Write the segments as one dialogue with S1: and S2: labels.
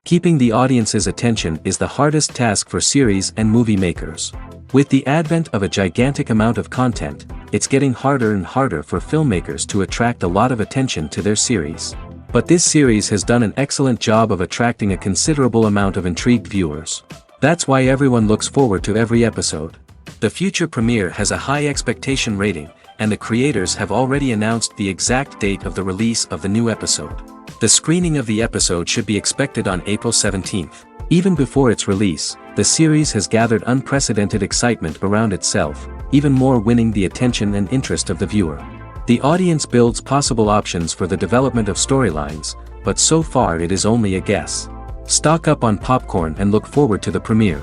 S1: Keeping the audience's attention is the hardest task for series and movie makers. With the advent of a gigantic amount of content, it's getting harder and harder for filmmakers to attract a lot of attention to their series. But this series has done an excellent job of attracting a considerable amount of intrigued viewers. That's why everyone looks forward to every episode. The future premiere has a high expectation rating, and the creators have already announced the exact date of the release of the new episode. The screening of the episode should be expected on April 17th. Even before its release, the series has gathered unprecedented excitement around itself, even more winning the attention and interest of the viewer. The audience builds possible options for the development of storylines, but so far it is only a guess. Stock up on popcorn and look forward to the premiere.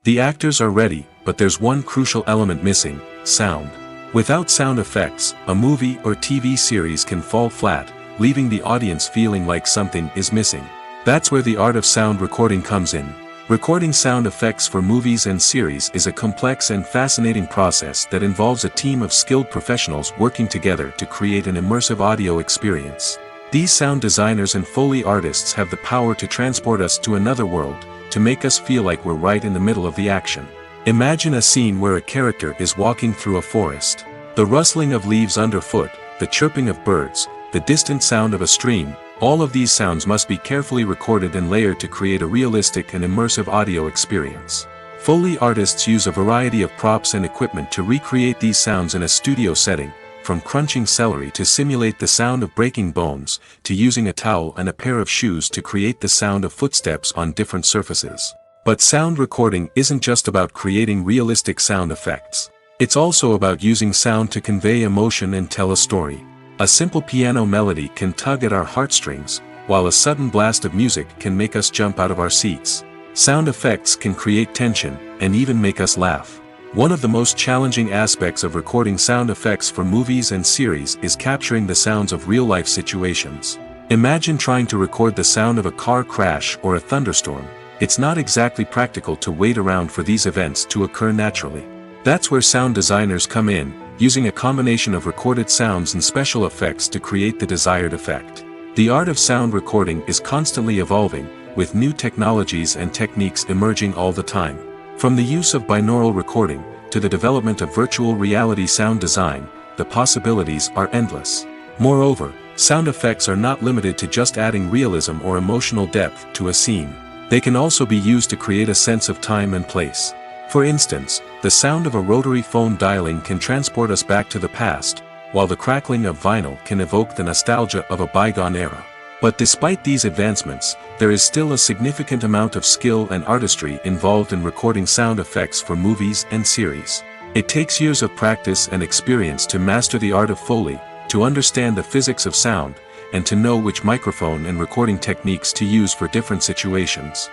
S1: The actors are ready, but there's one crucial element missing: sound. Without sound effects, a movie or TV series can fall flat, leaving the audience feeling like something is missing. That's where the art of sound recording comes in. Recording sound effects for movies and series is a complex and fascinating process that involves a team of skilled professionals working together to create an immersive audio experience. These sound designers and Foley artists have the power to transport us to another world, to make us feel like we're right in the middle of the action. Imagine a scene where a character is walking through a forest. The rustling of leaves underfoot, the chirping of birds, the distant sound of a stream, all of these sounds must be carefully recorded and layered to create a realistic and immersive audio experience. Foley artists use a variety of props and equipment to recreate these sounds in a studio setting, from crunching celery to simulate the sound of breaking bones, to using a towel and a pair of shoes to create the sound of footsteps on different surfaces. But sound recording isn't just about creating realistic sound effects. It's also about using sound to convey emotion and tell a story. A simple piano melody can tug at our heartstrings, while a sudden blast of music can make us jump out of our seats. Sound effects can create tension, and even make us laugh. One of the most challenging aspects of recording sound effects for movies and series is capturing the sounds of real-life situations. Imagine trying to record the sound of a car crash or a thunderstorm. It's not exactly practical to wait around for these events to occur naturally. That's where sound designers come in, using a combination of recorded sounds and special effects to create the desired effect. The art of sound recording is constantly evolving, with new technologies and techniques emerging all the time. From the use of binaural recording, to the development of virtual reality sound design, the possibilities are endless. Moreover, sound effects are not limited to just adding realism or emotional depth to a scene. They can also be used to create a sense of time and place. For instance, the sound of a rotary phone dialing can transport us back to the past, while the crackling of vinyl can evoke the nostalgia of a bygone era. But despite these advancements, there is still a significant amount of skill and artistry involved in recording sound effects for movies and series. It takes years of practice and experience to master the art of Foley, to understand the physics of sound, and to know which microphone and recording techniques to use for different situations.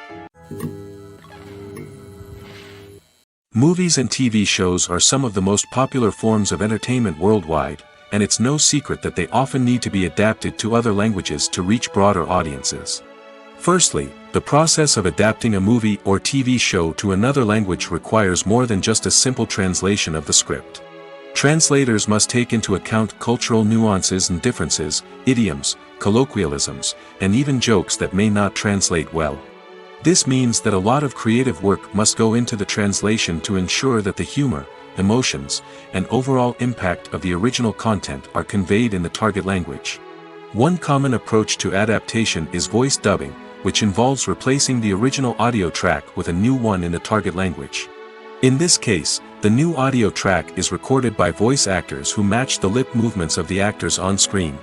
S1: Movies and TV shows are some of the most popular forms of entertainment worldwide, and it's no secret that they often need to be adapted to other languages to reach broader audiences. Firstly, the process of adapting a movie or TV show to another language requires more than just a simple translation of the script. Translators must take into account cultural nuances and differences, idioms, colloquialisms, and even jokes that may not translate well. This means that a lot of creative work must go into the translation to ensure that the humor, emotions, and overall impact of the original content are conveyed in the target language. One common approach to adaptation is voice dubbing, which involves replacing the original audio track with a new one in the target language. In this case, the new audio track is recorded by voice actors who match the lip movements of the actors on screen.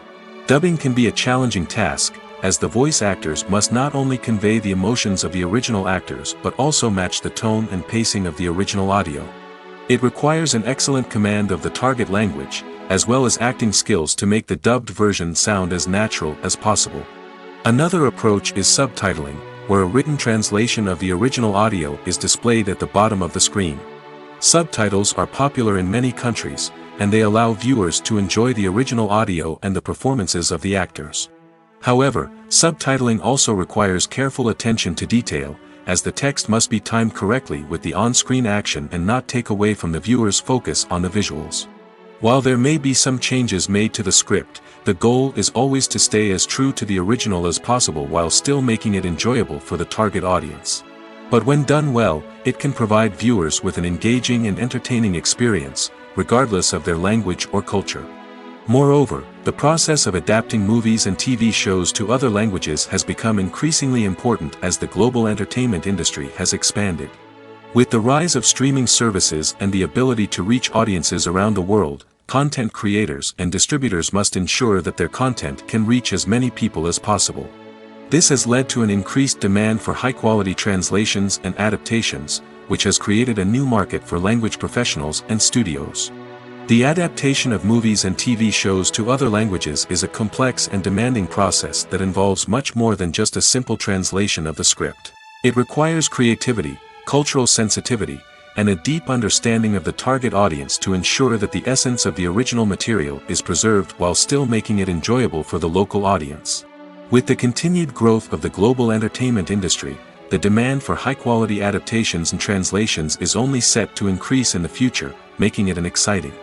S1: Dubbing can be a challenging task, as the voice actors must not only convey the emotions of the original actors but also match the tone and pacing of the original audio. It requires an excellent command of the target language, as well as acting skills to make the dubbed version sound as natural as possible. Another approach is subtitling, where a written translation of the original audio is displayed at the bottom of the screen. Subtitles are popular in many countries, and they allow viewers to enjoy the original audio and the performances of the actors. However, subtitling also requires careful attention to detail, as the text must be timed correctly with the on-screen action and not take away from the viewer's focus on the visuals. While there may be some changes made to the script, the goal is always to stay as true to the original as possible while still making it enjoyable for the target audience. But when done well, it can provide viewers with an engaging and entertaining experience, regardless of their language or culture. Moreover, the process of adapting movies and TV shows to other languages has become increasingly important as the global entertainment industry has expanded. With the rise of streaming services and the ability to reach audiences around the world, content creators and distributors must ensure that their content can reach as many people as possible. This has led to an increased demand for high-quality translations and adaptations, which has created a new market for language professionals and studios. The adaptation of movies and TV shows to other languages is a complex and demanding process that involves much more than just a simple translation of the script. It requires creativity, cultural sensitivity, and a deep understanding of the target audience to ensure that the essence of the original material is preserved while still making it enjoyable for the local audience. With the continued growth of the global entertainment industry, the demand for high-quality adaptations and translations is only set to increase in the future, making it an exciting.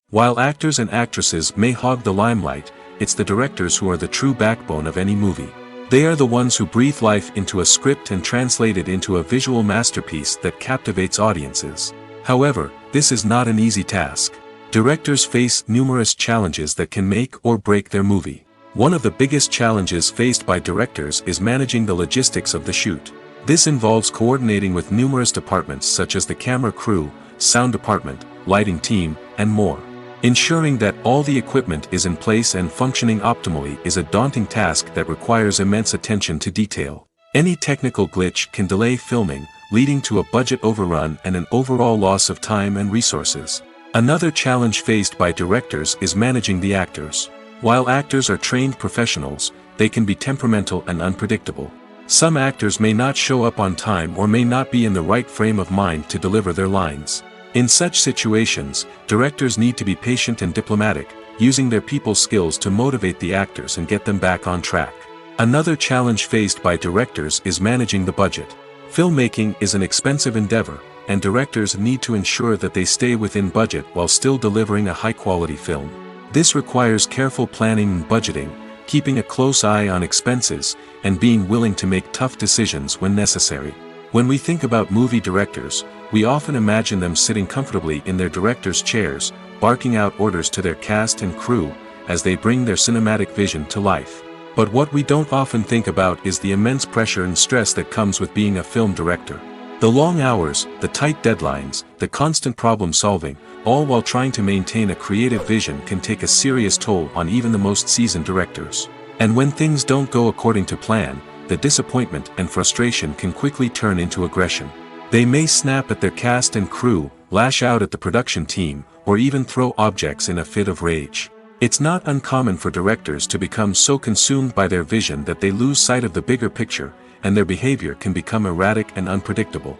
S1: While actors and actresses may hog the limelight, it's the directors who are the true backbone of any movie. They are the ones who breathe life into a script and translate it into a visual masterpiece that captivates audiences. However, this is not an easy task. Directors face numerous challenges that can make or break their movie. One of the biggest challenges faced by directors is managing the logistics of the shoot. This involves coordinating with numerous departments such as the camera crew, sound department, lighting team, and more. Ensuring that all the equipment is in place and functioning optimally is a daunting task that requires immense attention to detail. Any technical glitch can delay filming, leading to a budget overrun and an overall loss of time and resources. Another challenge faced by directors is managing the actors. While actors are trained professionals, they can be temperamental and unpredictable. Some actors may not show up on time or may not be in the right frame of mind to deliver their lines. In such situations, directors need to be patient and diplomatic, using their people skills to motivate the actors and get them back on track. Another challenge faced by directors is managing the budget. Filmmaking is an expensive endeavor, and directors need to ensure that they stay within budget while still delivering a high-quality film. This requires careful planning and budgeting, keeping a close eye on expenses, and being willing to make tough decisions when necessary. When we think about movie directors, we often imagine them sitting comfortably in their director's chairs, barking out orders to their cast and crew, as they bring their cinematic vision to life. But what we don't often think about is the immense pressure and stress that comes with being a film director. The long hours, the tight deadlines, the constant problem solving, all while trying to maintain a creative vision can take a serious toll on even the most seasoned directors. And when things don't go according to plan, the disappointment and frustration can quickly turn into aggression. They may snap at their cast and crew, lash out at the production team, or even throw objects in a fit of rage. It's not uncommon for directors to become so consumed by their vision that they lose sight of the bigger picture, and their behavior can become erratic and unpredictable.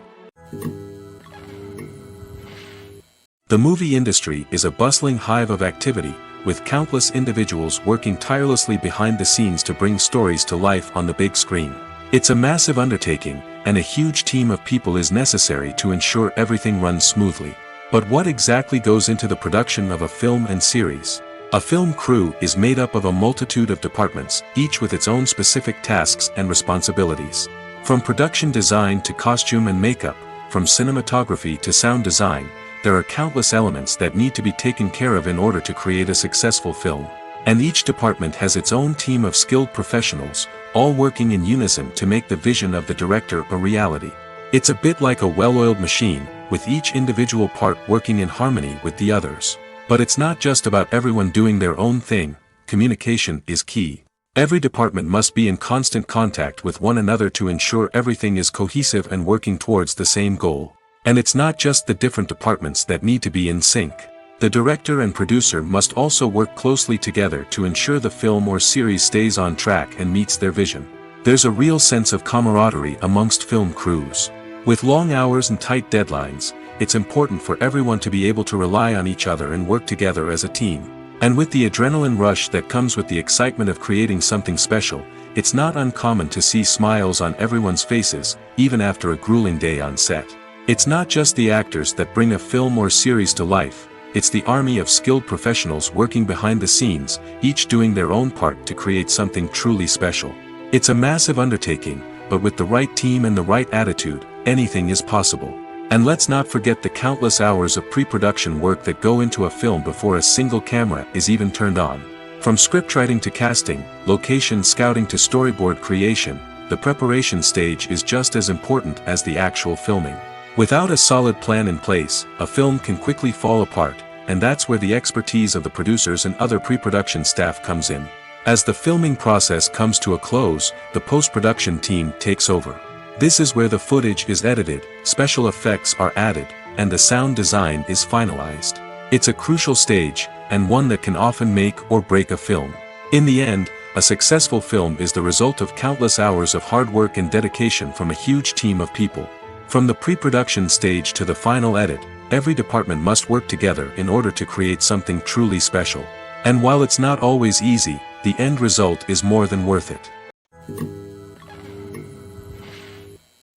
S1: The movie industry is a bustling hive of activity, with countless individuals working tirelessly behind the scenes to bring stories to life on the big screen. It's a massive undertaking, and a huge team of people is necessary to ensure everything runs smoothly. But what exactly goes into the production of a film and series? A film crew is made up of a multitude of departments, each with its own specific tasks and responsibilities. From production design to costume and makeup, from cinematography to sound design, there are countless elements that need to be taken care of in order to create a successful film. And each department has its own team of skilled professionals, all working in unison to make the vision of the director a reality. It's a bit like a well-oiled machine, with each individual part working in harmony with the others. But it's not just about everyone doing their own thing. Communication is key. Every department must be in constant contact with one another to ensure everything is cohesive and working towards the same goal. And it's not just the different departments that need to be in sync. The director and producer must also work closely together to ensure the film or series stays on track and meets their vision. There's a real sense of camaraderie amongst film crews. With long hours and tight deadlines, it's important for everyone to be able to rely on each other and work together as a team. And with the adrenaline rush that comes with the excitement of creating something special, it's not uncommon to see smiles on everyone's faces, even after a grueling day on set. It's not just the actors that bring a film or series to life, it's the army of skilled professionals working behind the scenes, each doing their own part to create something truly special. It's a massive undertaking, but with the right team and the right attitude, anything is possible. And let's not forget the countless hours of pre-production work that go into a film before a single camera is even turned on. From scriptwriting to casting, location scouting to storyboard creation, the preparation stage is just as important as the actual filming. Without a solid plan in place, a film can quickly fall apart, and that's where the expertise of the producers and other pre-production staff comes in. As the filming process comes to a close, the post-production team takes over. This is where the footage is edited, special effects are added, and the sound design is finalized. It's a crucial stage, and one that can often make or break a film. In the end, a successful film is the result of countless hours of hard work and dedication from a huge team of people. From the pre-production stage to the final edit, every department must work together in order to create something truly special. And while it's not always easy, the end result is more than worth it.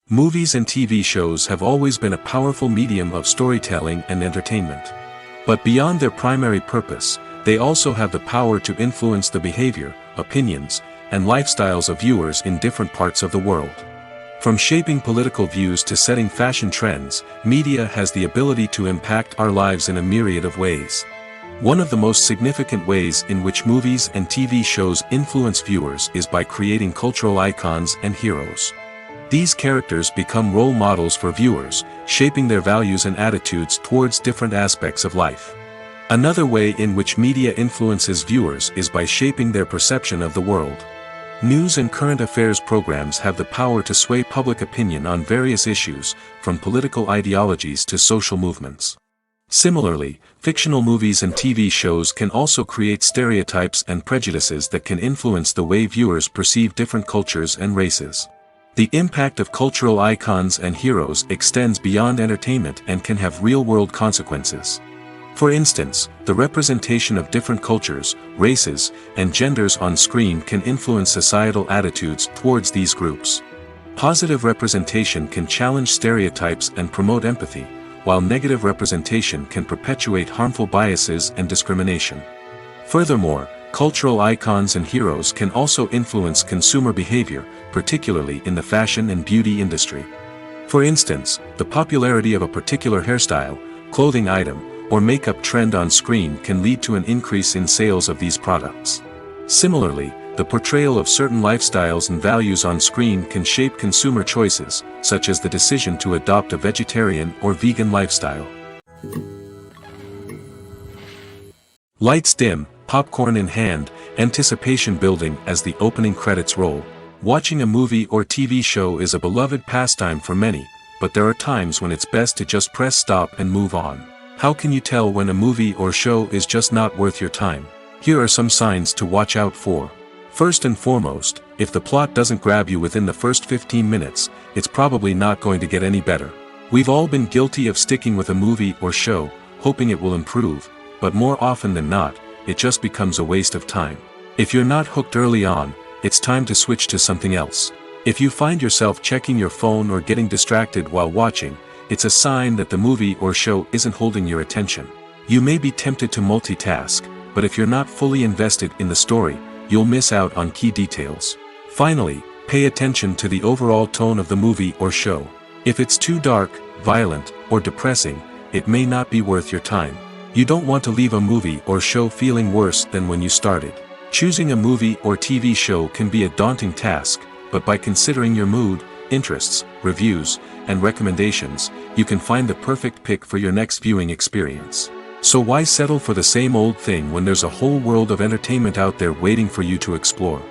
S1: Movies and TV shows have always been a powerful medium of storytelling and entertainment. But beyond their primary purpose, they also have the power to influence the behavior, opinions, and lifestyles of viewers in different parts of the world. From shaping political views to setting fashion trends, media has the ability to impact our lives in a myriad of ways. One of the most significant ways in which movies and TV shows influence viewers is by creating cultural icons and heroes. These characters become role models for viewers, shaping their values and attitudes towards different aspects of life. Another way in which media influences viewers is by shaping their perception of the world. News and current affairs programs have the power to sway public opinion on various issues, from political ideologies to social movements. Similarly, fictional movies and TV shows can also create stereotypes and prejudices that can influence the way viewers perceive different cultures and races. The impact of cultural icons and heroes extends beyond entertainment and can have real-world consequences. For instance, the representation of different cultures, races, and genders on screen can influence societal attitudes towards these groups. Positive representation can challenge stereotypes and promote empathy, while negative representation can perpetuate harmful biases and discrimination. Furthermore, cultural icons and heroes can also influence consumer behavior, particularly in the fashion and beauty industry. For instance, the popularity of a particular hairstyle, clothing item, or makeup trend on screen can lead to an increase in sales of these products. Similarly, the portrayal of certain lifestyles and values on screen can shape consumer choices, such as the decision to adopt a vegetarian or vegan lifestyle. Lights dim, popcorn in hand, anticipation building as the opening credits roll. Watching a movie or TV show is a beloved pastime for many, but there are times when it's best to just press stop and move on. How can you tell when a movie or show is just not worth your time? Here are some signs to watch out for. First and foremost, if the plot doesn't grab you within the first 15 minutes, it's probably not going to get any better. We've all been guilty of sticking with a movie or show, hoping it will improve, but more often than not, it just becomes a waste of time. If you're not hooked early on, it's time to switch to something else. If you find yourself checking your phone or getting distracted while watching, it's a sign that the movie or show isn't holding your attention. You may be tempted to multitask, but if you're not fully invested in the story, you'll miss out on key details. Finally, pay attention to the overall tone of the movie or show. If it's too dark, violent, or depressing, it may not be worth your time. You don't want to leave a movie or show feeling worse than when you started. Choosing a movie or TV show can be a daunting task, but by considering your mood, interests, reviews, and recommendations, you can find the perfect pick for your next viewing experience. So why settle for the same old thing when there's a whole world of entertainment out there waiting for you to explore?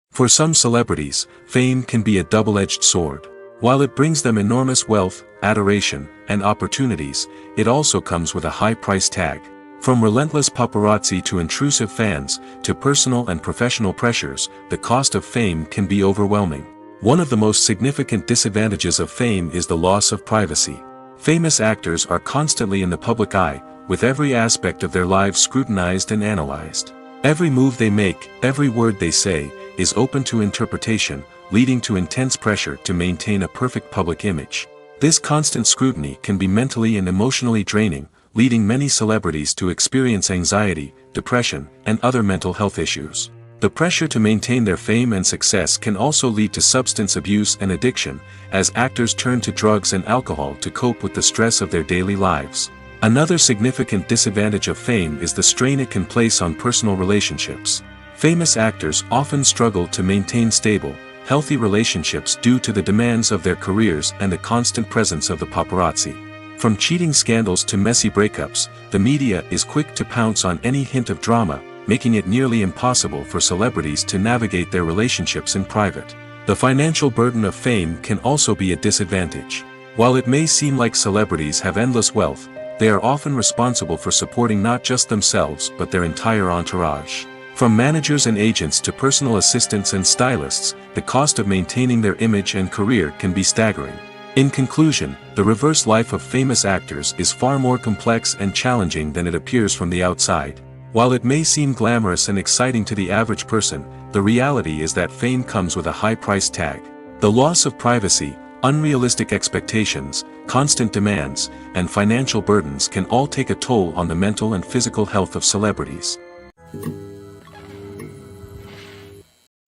S1: For some celebrities, fame can be a double-edged sword. While it brings them enormous wealth, adoration, and opportunities, it also comes with a high price tag. From relentless paparazzi to intrusive fans, to personal and professional pressures, the cost of fame can be overwhelming. One of the most significant disadvantages of fame is the loss of privacy. Famous actors are constantly in the public eye, with every aspect of their lives scrutinized and analyzed. Every move they make, every word they say, is open to interpretation, leading to intense pressure to maintain a perfect public image. This constant scrutiny can be mentally and emotionally draining, leading many celebrities to experience anxiety, depression, and other mental health issues. The pressure to maintain their fame and success can also lead to substance abuse and addiction, as actors turn to drugs and alcohol to cope with the stress of their daily lives. Another significant disadvantage of fame is the strain it can place on personal relationships. Famous actors often struggle to maintain stable, healthy relationships due to the demands of their careers and the constant presence of the paparazzi. From cheating scandals to messy breakups, the media is quick to pounce on any hint of drama, making it nearly impossible for celebrities to navigate their relationships in private. The financial burden of fame can also be a disadvantage. While it may seem like celebrities have endless wealth, they are often responsible for supporting not just themselves but their entire entourage. From managers and agents to personal assistants and stylists, the cost of maintaining their image and career can be staggering. In conclusion, the reverse life of famous actors is far more complex and challenging than it appears from the outside. While it may seem glamorous and exciting to the average person, the reality is that fame comes with a high price tag. The loss of privacy, unrealistic expectations, constant demands, and financial burdens can all take a toll on the mental and physical health of celebrities.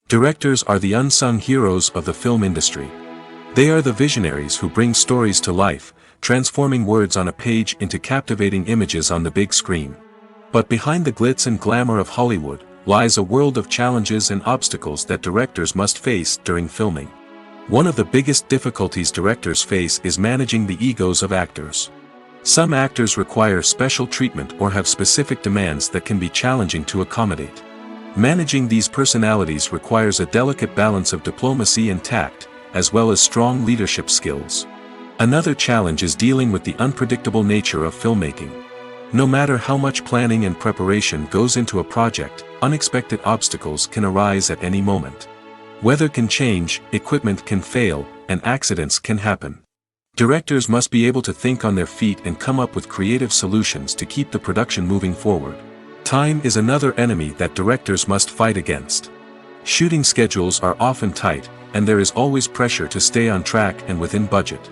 S1: Directors are the unsung heroes of the film industry. They are the visionaries who bring stories to life, transforming words on a page into captivating images on the big screen. But behind the glitz and glamour of Hollywood, lies a world of challenges and obstacles that directors must face during filming. One of the biggest difficulties directors face is managing the egos of actors. Some actors require special treatment or have specific demands that can be challenging to accommodate. Managing these personalities requires a delicate balance of diplomacy and tact, as well as strong leadership skills. Another challenge is dealing with the unpredictable nature of filmmaking. No matter how much planning and preparation goes into a project, unexpected obstacles can arise at any moment. Weather can change, equipment can fail, and accidents can happen. Directors must be able to think on their feet and come up with creative solutions to keep the production moving forward. Time is another enemy that directors must fight against. Shooting schedules are often tight, and there is always pressure to stay on track and within budget.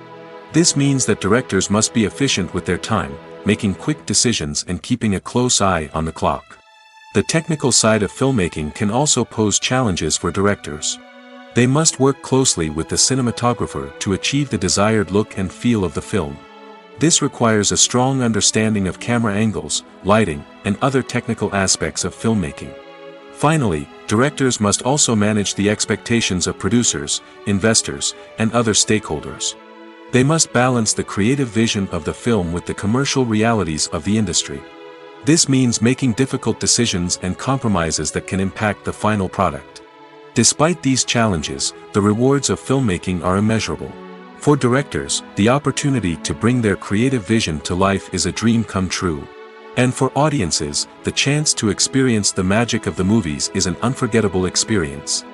S1: This means that directors must be efficient with their time, making quick decisions and keeping a close eye on the clock. The technical side of filmmaking can also pose challenges for directors. They must work closely with the cinematographer to achieve the desired look and feel of the film. This requires a strong understanding of camera angles, lighting, and other technical aspects of filmmaking. Finally, directors must also manage the expectations of producers, investors, and other stakeholders. They must balance the creative vision of the film with the commercial realities of the industry. This means making difficult decisions and compromises that can impact the final product. Despite these challenges, the rewards of filmmaking are immeasurable. For directors, the opportunity to bring their creative vision to life is a dream come true. And for audiences, the chance to experience the magic of the movies is an unforgettable experience.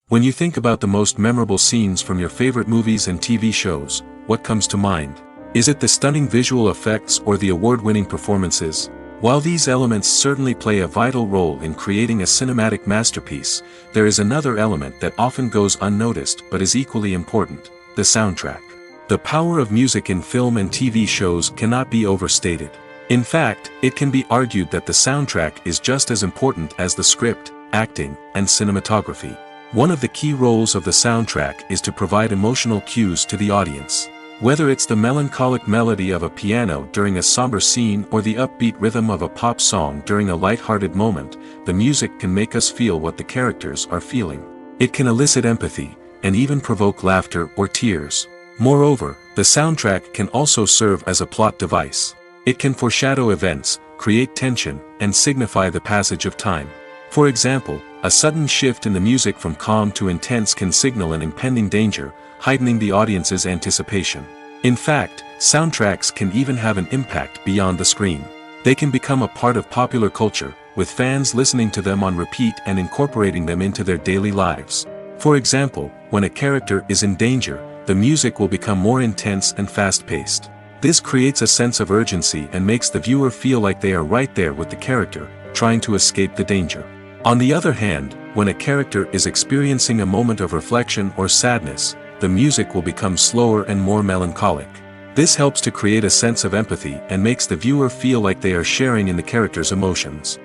S1: When you think about the most memorable scenes from your favorite movies and TV shows, what comes to mind? Is it the stunning visual effects or the award-winning performances? While these elements certainly play a vital role in creating a cinematic masterpiece, there is another element that often goes unnoticed but is equally important: the soundtrack. The power of music in film and TV shows cannot be overstated. In fact, it can be argued that the soundtrack is just as important as the script, acting, and cinematography. One of the key roles of the soundtrack is to provide emotional cues to the audience. Whether it's the melancholic melody of a piano during a somber scene or the upbeat rhythm of a pop song during a light-hearted moment, the music can make us feel what the characters are feeling. It can elicit empathy, and even provoke laughter or tears. Moreover, the soundtrack can also serve as a plot device. It can foreshadow events, create tension, and signify the passage of time. For example, a sudden shift in the music from calm to intense can signal an impending danger, heightening the audience's anticipation. In fact, soundtracks can even have an impact beyond the screen. They can become a part of popular culture, with fans listening to them on repeat and incorporating them into their daily lives. For example, when a character is in danger, the music will become more intense and fast-paced. This creates a sense of urgency and makes the viewer feel like they are right there with the character, trying to escape the danger. On the other hand, when a character is experiencing a moment of reflection or sadness, the music will become slower and more melancholic. This helps to create a sense of empathy and makes the viewer feel like they are sharing in the character's emotions.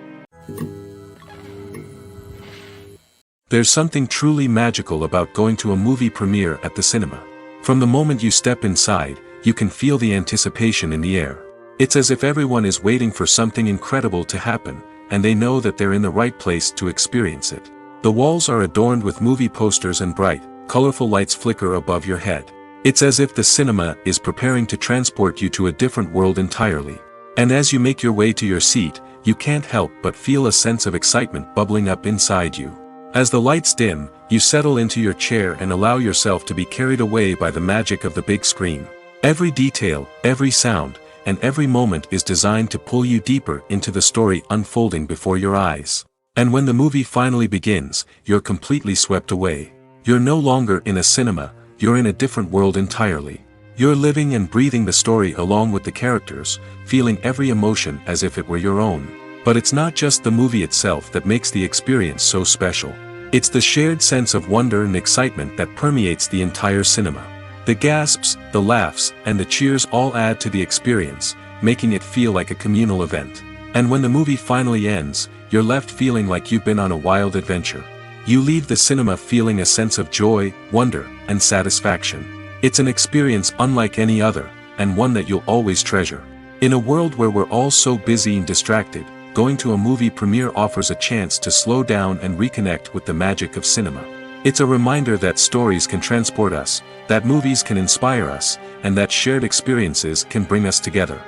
S1: There's something truly magical about going to a movie premiere at the cinema. From the moment you step inside, you can feel the anticipation in the air. It's as if everyone is waiting for something incredible to happen, and they know that they're in the right place to experience it. The walls are adorned with movie posters and bright, colorful lights flicker above your head. It's as if the cinema is preparing to transport you to a different world entirely. And as you make your way to your seat, you can't help but feel a sense of excitement bubbling up inside you. As the lights dim, you settle into your chair and allow yourself to be carried away by the magic of the big screen. Every detail, every sound, and every moment is designed to pull you deeper into the story unfolding before your eyes. And when the movie finally begins, you're completely swept away. You're no longer in a cinema, you're in a different world entirely. You're living and breathing the story along with the characters, feeling every emotion as if it were your own. But it's not just the movie itself that makes the experience so special. It's the shared sense of wonder and excitement that permeates the entire cinema. The gasps, the laughs, and the cheers all add to the experience, making it feel like a communal event. And when the movie finally ends, you're left feeling like you've been on a wild adventure. You leave the cinema feeling a sense of joy, wonder, and satisfaction. It's an experience unlike any other, and one that you'll always treasure. In a world where we're all so busy and distracted, going to a movie premiere offers a chance to slow down and reconnect with the magic of cinema. It's a reminder that stories can transport us, that movies can inspire us, and that shared experiences can bring us together.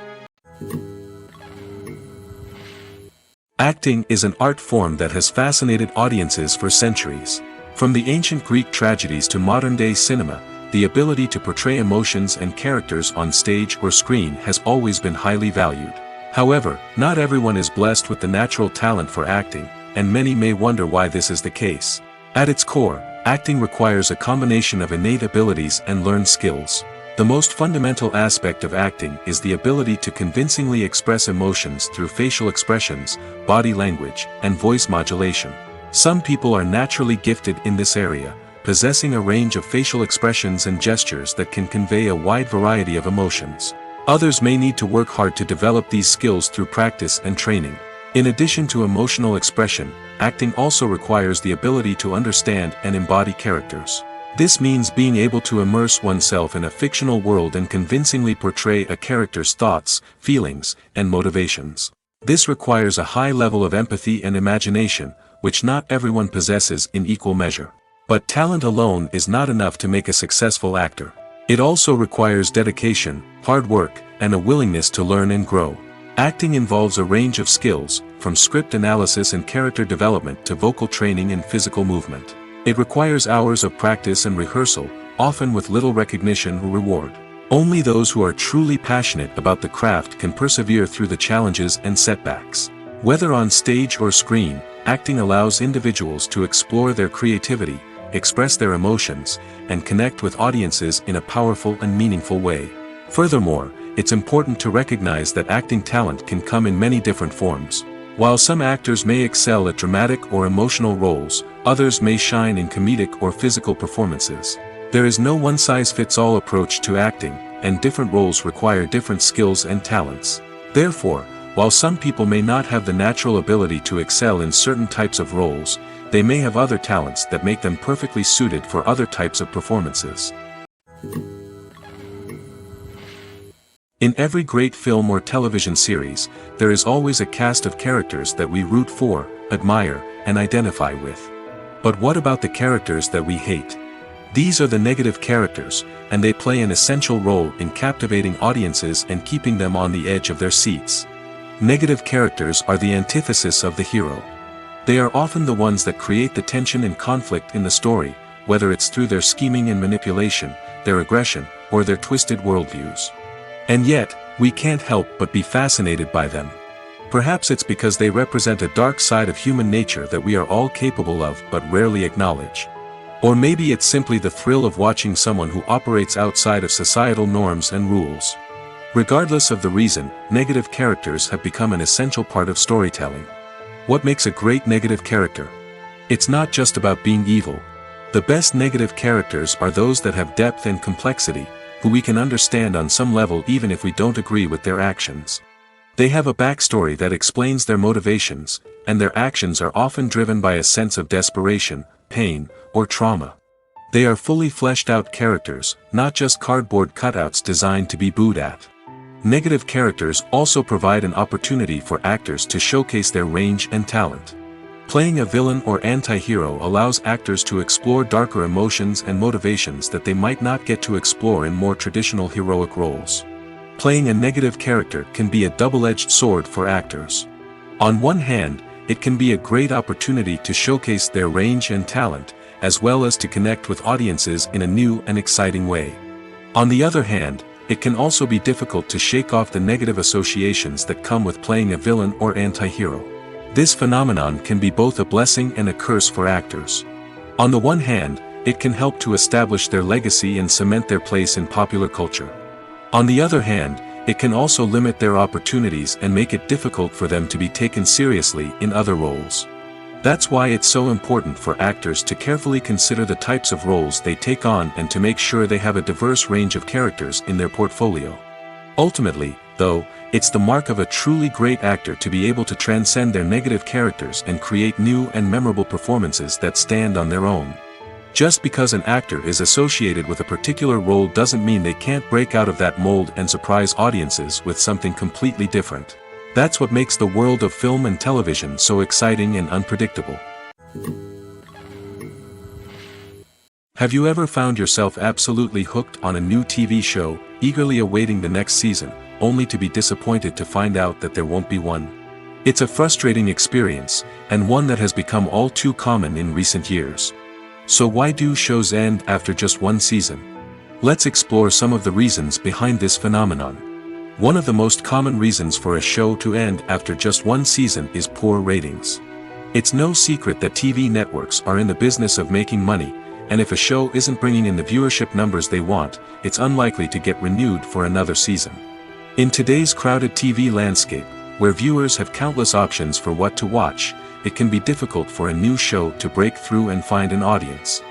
S1: Acting is an art form that has fascinated audiences for centuries. From the ancient Greek tragedies to modern-day cinema, the ability to portray emotions and characters on stage or screen has always been highly valued. However, not everyone is blessed with the natural talent for acting, and many may wonder why this is the case. At its core, acting requires a combination of innate abilities and learned skills. The most fundamental aspect of acting is the ability to convincingly express emotions through facial expressions, body language, and voice modulation. Some people are naturally gifted in this area, possessing a range of facial expressions and gestures that can convey a wide variety of emotions. Others may need to work hard to develop these skills through practice and training. In addition to emotional expression, acting also requires the ability to understand and embody characters. This means being able to immerse oneself in a fictional world and convincingly portray a character's thoughts, feelings, and motivations. This requires a high level of empathy and imagination, which not everyone possesses in equal measure. But talent alone is not enough to make a successful actor. It also requires dedication, hard work, and a willingness to learn and grow. Acting involves a range of skills, from script analysis and character development to vocal training and physical movement. It requires hours of practice and rehearsal, often with little recognition or reward. Only those who are truly passionate about the craft can persevere through the challenges and setbacks. Whether on stage or screen, acting allows individuals to explore their creativity, express their emotions, and connect with audiences in a powerful and meaningful way. Furthermore, it's important to recognize that acting talent can come in many different forms. While some actors may excel at dramatic or emotional roles, others may shine in comedic or physical performances. There is no one-size-fits-all approach to acting, and different roles require different skills and talents. Therefore, while some people may not have the natural ability to excel in certain types of roles, they may have other talents that make them perfectly suited for other types of performances. In every great film or television series, there is always a cast of characters that we root for, admire, and identify with. But what about the characters that we hate? These are the negative characters, and they play an essential role in captivating audiences and keeping them on the edge of their seats. Negative characters are the antithesis of the hero. They are often the ones that create the tension and conflict in the story, whether it's through their scheming and manipulation, their aggression, or their twisted worldviews. And yet, we can't help but be fascinated by them. Perhaps it's because they represent a dark side of human nature that we are all capable of but rarely acknowledge. Or maybe it's simply the thrill of watching someone who operates outside of societal norms and rules. Regardless of the reason, negative characters have become an essential part of storytelling. What makes a great negative character? It's not just about being evil. The best negative characters are those that have depth and complexity, who we can understand on some level even if we don't agree with their actions. They have a backstory that explains their motivations, and their actions are often driven by a sense of desperation, pain, or trauma. They are fully fleshed out characters, not just cardboard cutouts designed to be booed at. Negative characters also provide an opportunity for actors to showcase their range and talent. Playing a villain or anti-hero allows actors to explore darker emotions and motivations that they might not get to explore in more traditional heroic roles. Playing a negative character can be a double-edged sword for actors. On one hand, it can be a great opportunity to showcase their range and talent, as well as to connect with audiences in a new and exciting way. On the other hand, it can also be difficult to shake off the negative associations that come with playing a villain or anti-hero. This phenomenon can be both a blessing and a curse for actors. On the one hand, it can help to establish their legacy and cement their place in popular culture. On the other hand, it can also limit their opportunities and make it difficult for them to be taken seriously in other roles. That's why it's so important for actors to carefully consider the types of roles they take on and to make sure they have a diverse range of characters in their portfolio. Ultimately, though, it's the mark of a truly great actor to be able to transcend their negative characters and create new and memorable performances that stand on their own. Just because an actor is associated with a particular role doesn't mean they can't break out of that mold and surprise audiences with something completely different. That's what makes the world of film and television so exciting and unpredictable. Have you ever found yourself absolutely hooked on a new TV show, eagerly awaiting the next season, only to be disappointed to find out that there won't be one? It's a frustrating experience, and one that has become all too common in recent years. So why do shows end after just one season? Let's explore some of the reasons behind this phenomenon. One of the most common reasons for a show to end after just one season is poor ratings. It's no secret that TV networks are in the business of making money, and if a show isn't bringing in the viewership numbers they want, it's unlikely to get renewed for another season. In today's crowded TV landscape, where viewers have countless options for what to watch, it can be difficult for a new show to break through and find an audience.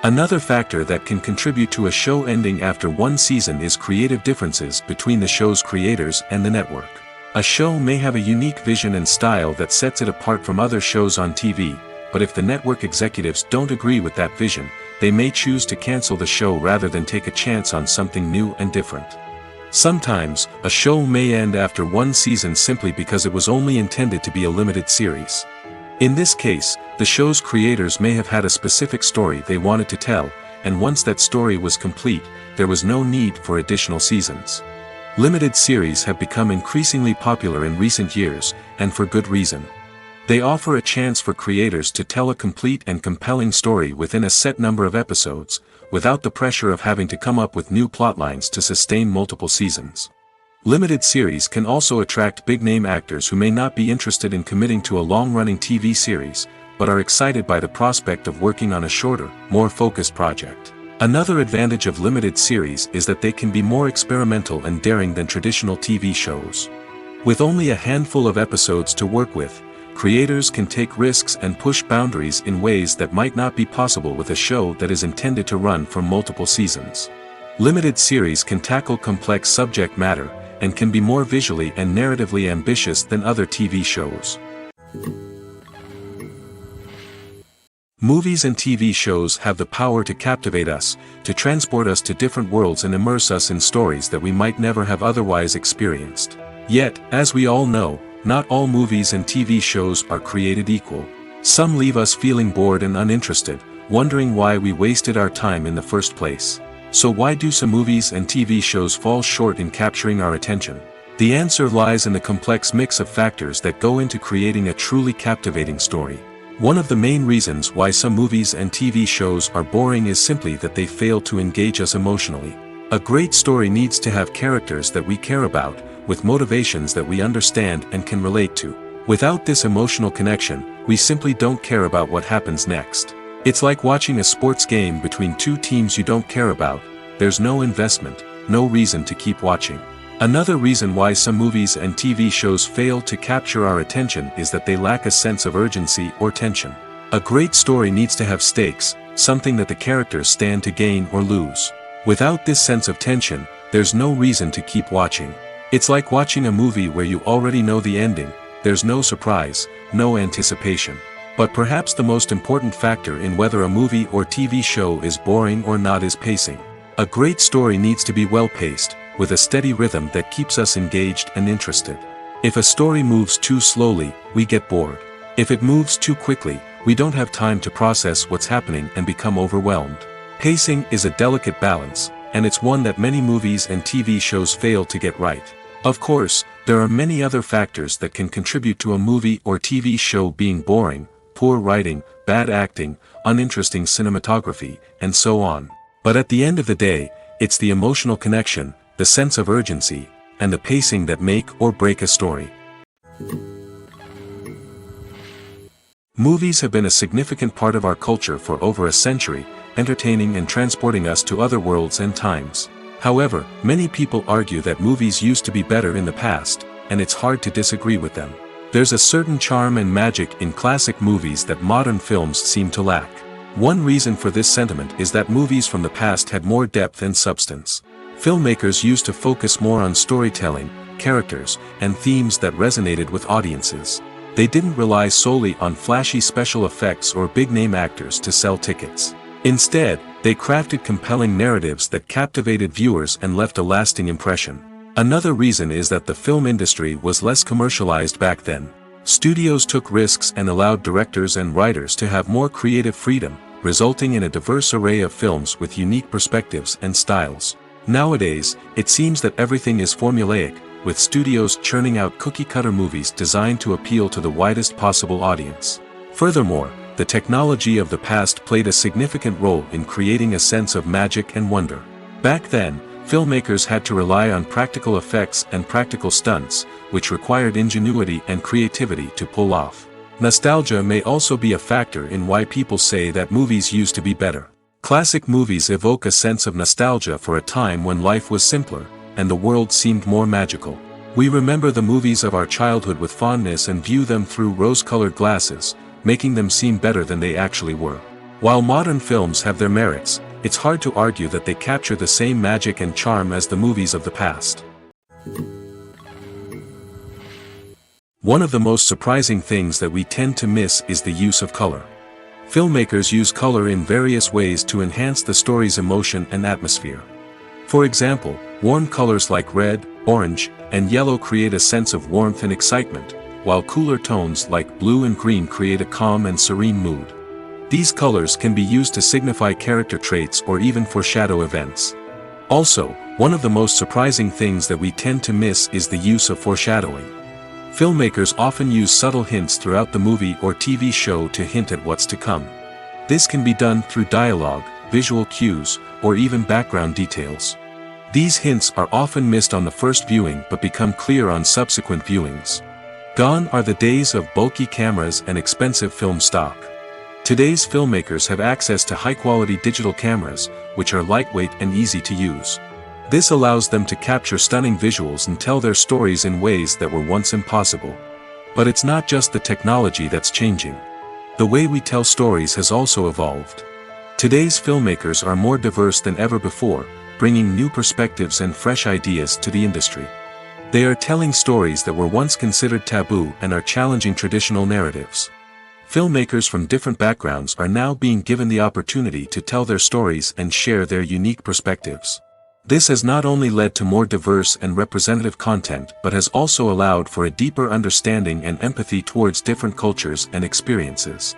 S1: Another factor that can contribute to a show ending after one season is creative differences between the show's creators and the network. A show may have a unique vision and style that sets it apart from other shows on TV, but if the network executives don't agree with that vision, they may choose to cancel the show rather than take a chance on something new and different. Sometimes, a show may end after one season simply because it was only intended to be a limited series. In this case, the show's creators may have had a specific story they wanted to tell, and once that story was complete, there was no need for additional seasons. Limited series have become increasingly popular in recent years, and for good reason. They offer a chance for creators to tell a complete and compelling story within a set number of episodes, without the pressure of having to come up with new plotlines to sustain multiple seasons. Limited series can also attract big-name actors who may not be interested in committing to a long-running TV series, but are excited by the prospect of working on a shorter, more focused project. Another advantage of limited series is that they can be more experimental and daring than traditional TV shows. With only a handful of episodes to work with, creators can take risks and push boundaries in ways that might not be possible with a show that is intended to run for multiple seasons. Limited series can tackle complex subject matter, and can be more visually and narratively ambitious than other TV shows. Movies and TV shows have the power to captivate us, to transport us to different worlds and immerse us in stories that we might never have otherwise experienced. Yet, as we all know, not all movies and TV shows are created equal. Some leave us feeling bored and uninterested, wondering why we wasted our time in the first place. So why do some movies and TV shows fall short in capturing our attention? The answer lies in the complex mix of factors that go into creating a truly captivating story. One of the main reasons why some movies and TV shows are boring is simply that they fail to engage us emotionally. A great story needs to have characters that we care about, with motivations that we understand and can relate to. Without this emotional connection, we simply don't care about what happens next. It's like watching a sports game between two teams you don't care about. There's no investment, no reason to keep watching. Another reason why some movies and TV shows fail to capture our attention is that they lack a sense of urgency or tension. A great story needs to have stakes, something that the characters stand to gain or lose. Without this sense of tension, there's no reason to keep watching. It's like watching a movie where you already know the ending, there's no surprise, no anticipation. But perhaps the most important factor in whether a movie or TV show is boring or not is pacing. A great story needs to be well-paced, with a steady rhythm that keeps us engaged and interested. If a story moves too slowly, we get bored. If it moves too quickly, we don't have time to process what's happening and become overwhelmed. Pacing is a delicate balance, and it's one that many movies and TV shows fail to get right. Of course, there are many other factors that can contribute to a movie or TV show being boring: poor writing, bad acting, uninteresting cinematography, and so on. But at the end of the day, it's the emotional connection, the sense of urgency, and the pacing that make or break a story. Movies have been a significant part of our culture for over a century, entertaining and transporting us to other worlds and times. However, many people argue that movies used to be better in the past, and it's hard to disagree with them. There's a certain charm and magic in classic movies that modern films seem to lack. One reason for this sentiment is that movies from the past had more depth and substance. Filmmakers used to focus more on storytelling, characters, and themes that resonated with audiences. They didn't rely solely on flashy special effects or big-name actors to sell tickets. Instead, they crafted compelling narratives that captivated viewers and left a lasting impression. Another reason is that the film industry was less commercialized back then. Studios took risks and allowed directors and writers to have more creative freedom, resulting in a diverse array of films with unique perspectives and styles. Nowadays, it seems that everything is formulaic, with studios churning out cookie-cutter movies designed to appeal to the widest possible audience. Furthermore, the technology of the past played a significant role in creating a sense of magic and wonder. Back then, filmmakers had to rely on practical effects and practical stunts, which required ingenuity and creativity to pull off. Nostalgia may also be a factor in why people say that movies used to be better. Classic movies evoke a sense of nostalgia for a time when life was simpler, and the world seemed more magical. We remember the movies of our childhood with fondness and view them through rose-colored glasses, making them seem better than they actually were. While modern films have their merits, it's hard to argue that they capture the same magic and charm as the movies of the past. One of the most surprising things that we tend to miss is the use of color. Filmmakers use color in various ways to enhance the story's emotion and atmosphere. For example, warm colors like red, orange, and yellow create a sense of warmth and excitement, while cooler tones like blue and green create a calm and serene mood. These colors can be used to signify character traits or even foreshadow events. Also, one of the most surprising things that we tend to miss is the use of foreshadowing. Filmmakers often use subtle hints throughout the movie or TV show to hint at what's to come. This can be done through dialogue, visual cues, or even background details. These hints are often missed on the first viewing but become clear on subsequent viewings. Gone are the days of bulky cameras and expensive film stock. Today's filmmakers have access to high-quality digital cameras, which are lightweight and easy to use. This allows them to capture stunning visuals and tell their stories in ways that were once impossible. But it's not just the technology that's changing. The way we tell stories has also evolved. Today's filmmakers are more diverse than ever before, bringing new perspectives and fresh ideas to the industry. They are telling stories that were once considered taboo and are challenging traditional narratives. Filmmakers from different backgrounds are now being given the opportunity to tell their stories and share their unique perspectives. This has not only led to more diverse and representative content but has also allowed for a deeper understanding and empathy towards different cultures and experiences.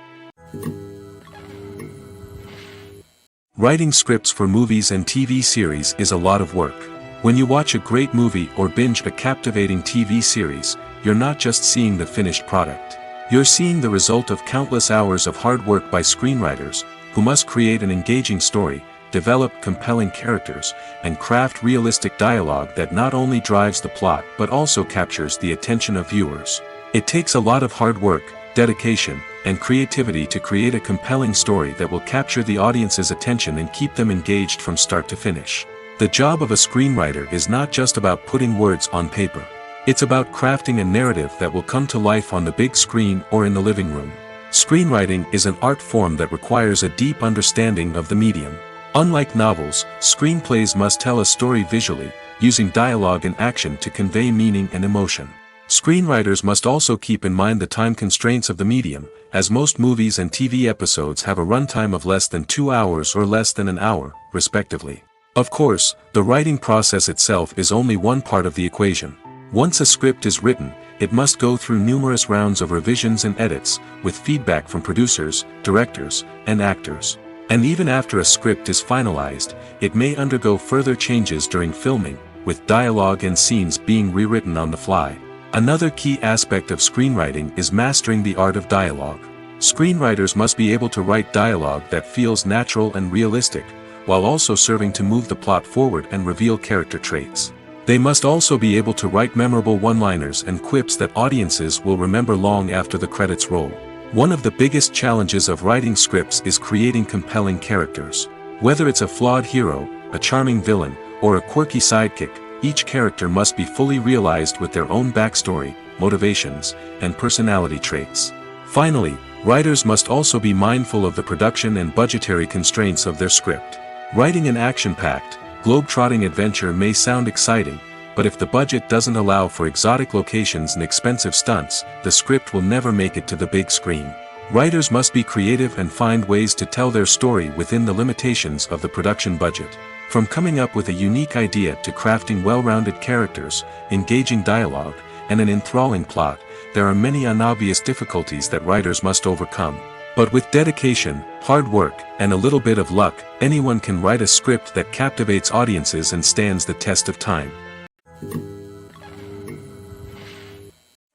S1: Writing scripts for movies and TV series is a lot of work. When you watch a great movie or binge a captivating TV series, you're not just seeing the finished product. You're seeing the result of countless hours of hard work by screenwriters, who must create an engaging story, develop compelling characters, and craft realistic dialogue that not only drives the plot but also captures the attention of viewers. It takes a lot of hard work, dedication, and creativity to create a compelling story that will capture the audience's attention and keep them engaged from start to finish. The job of a screenwriter is not just about putting words on paper. It's about crafting a narrative that will come to life on the big screen or in the living room. Screenwriting is an art form that requires a deep understanding of the medium. Unlike novels, screenplays must tell a story visually, using dialogue and action to convey meaning and emotion. Screenwriters must also keep in mind the time constraints of the medium, as most movies and TV episodes have a runtime of less than 2 hours or less than an hour, respectively. Of course, the writing process itself is only one part of the equation. Once a script is written, it must go through numerous rounds of revisions and edits, with feedback from producers, directors, and actors. And even after a script is finalized, it may undergo further changes during filming, with dialogue and scenes being rewritten on the fly. Another key aspect of screenwriting is mastering the art of dialogue. Screenwriters must be able to write dialogue that feels natural and realistic, while also serving to move the plot forward and reveal character traits. They must also be able to write memorable one-liners and quips that audiences will remember long after the credits roll. One of the biggest challenges of writing scripts is creating compelling characters. Whether it's a flawed hero, a charming villain, or a quirky sidekick, each character must be fully realized with their own backstory, motivations, and personality traits. Finally, writers must also be mindful of the production and budgetary constraints of their script. Writing an action-packed, globe-trotting adventure may sound exciting, but if the budget doesn't allow for exotic locations and expensive stunts, the script will never make it to the big screen. Writers must be creative and find ways to tell their story within the limitations of the production budget. From coming up with a unique idea to crafting well-rounded characters, engaging dialogue, and an enthralling plot, there are many unobvious difficulties that writers must overcome. But with dedication, hard work, and a little bit of luck, anyone can write a script that captivates audiences and stands the test of time.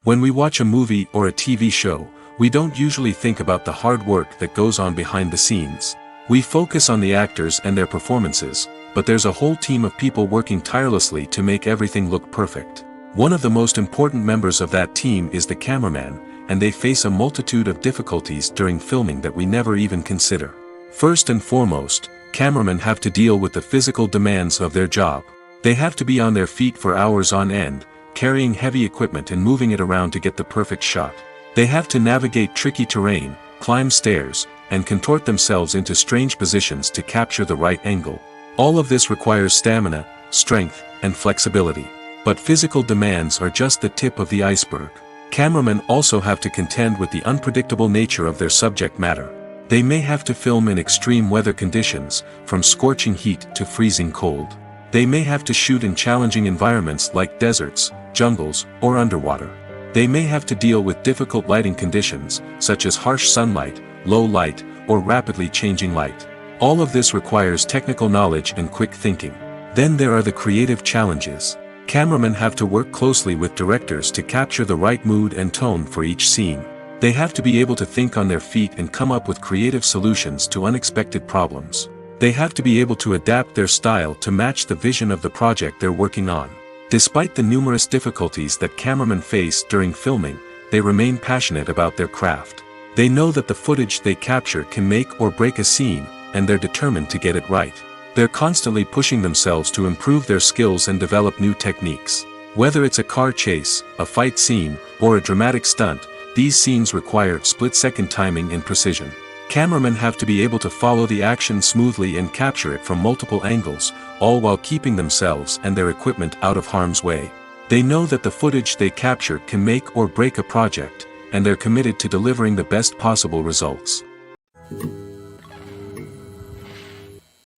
S1: When we watch a movie or a TV show, we don't usually think about the hard work that goes on behind the scenes. We focus on the actors and their performances, but there's a whole team of people working tirelessly to make everything look perfect. One of the most important members of that team is the cameraman, and they face a multitude of difficulties during filming that we never even consider. First and foremost, cameramen have to deal with the physical demands of their job. They have to be on their feet for hours on end, carrying heavy equipment and moving it around to get the perfect shot. They have to navigate tricky terrain, climb stairs, and contort themselves into strange positions to capture the right angle. All of this requires stamina, strength, and flexibility. But physical demands are just the tip of the iceberg. Cameramen also have to contend with the unpredictable nature of their subject matter. They may have to film in extreme weather conditions, from scorching heat to freezing cold. They may have to shoot in challenging environments like deserts, jungles, or underwater. They may have to deal with difficult lighting conditions, such as harsh sunlight, low light, or rapidly changing light. All of this requires technical knowledge and quick thinking. Then there are the creative challenges. Cameramen have to work closely with directors to capture the right mood and tone for each scene. They have to be able to think on their feet and come up with creative solutions to unexpected problems. They have to be able to adapt their style to match the vision of the project they're working on. Despite the numerous difficulties that cameramen face during filming, they remain passionate about their craft. They know that the footage they capture can make or break a scene, and they're determined to get it right. They're constantly pushing themselves to improve their skills and develop new techniques. Whether it's a car chase, a fight scene, or a dramatic stunt, these scenes require split-second timing and precision. Cameramen have to be able to follow the action smoothly and capture it from multiple angles, all while keeping themselves and their equipment out of harm's way. They know that the footage they capture can make or break a project, and they're committed to delivering the best possible results.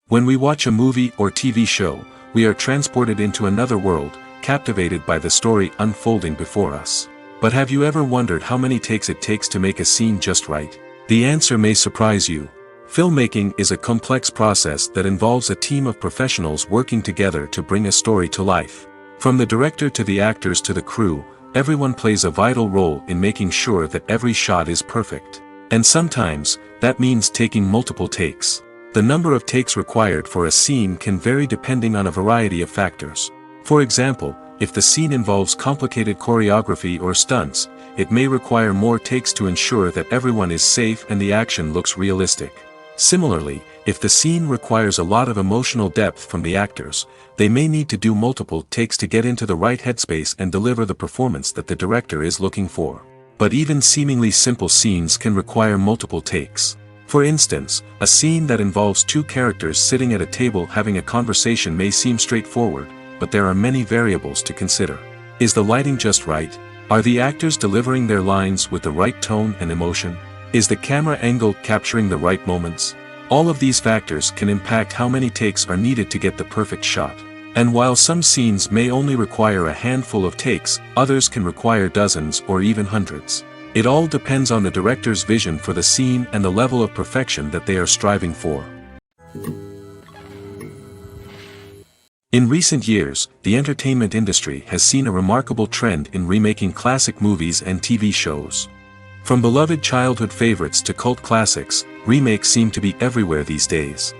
S1: When we watch a movie or TV show, we are transported into another world, captivated by the story unfolding before us. But have you ever wondered how many takes it takes to make a scene just right? The answer may surprise you. Filmmaking is a complex process that involves a team of professionals working together to bring a story to life. From the director to the actors to the crew, everyone plays a vital role in making sure that every shot is perfect. And sometimes, that means taking multiple takes. The number of takes required for a scene can vary depending on a variety of factors. For example, if the scene involves complicated choreography or stunts, it may require more takes to ensure that everyone is safe and the action looks realistic. Similarly, if the scene requires a lot of emotional depth from the actors, they may need to do multiple takes to get into the right headspace and deliver the performance that the director is looking for. But even seemingly simple scenes can require multiple takes. For instance, a scene that involves two characters sitting at a table having a conversation may seem straightforward, but there are many variables to consider. Is the lighting just right? Are the actors delivering their lines with the right tone and emotion? Is the camera angle capturing the right moments? All of these factors can impact how many takes are needed to get the perfect shot. And while some scenes may only require a handful of takes, others can require dozens or even hundreds. It all depends on the director's vision for the scene and the level of perfection that they are striving for. In recent years, the entertainment industry has seen a remarkable trend in remaking classic movies and TV shows. From beloved childhood favorites to cult classics, remakes seem to be everywhere these days.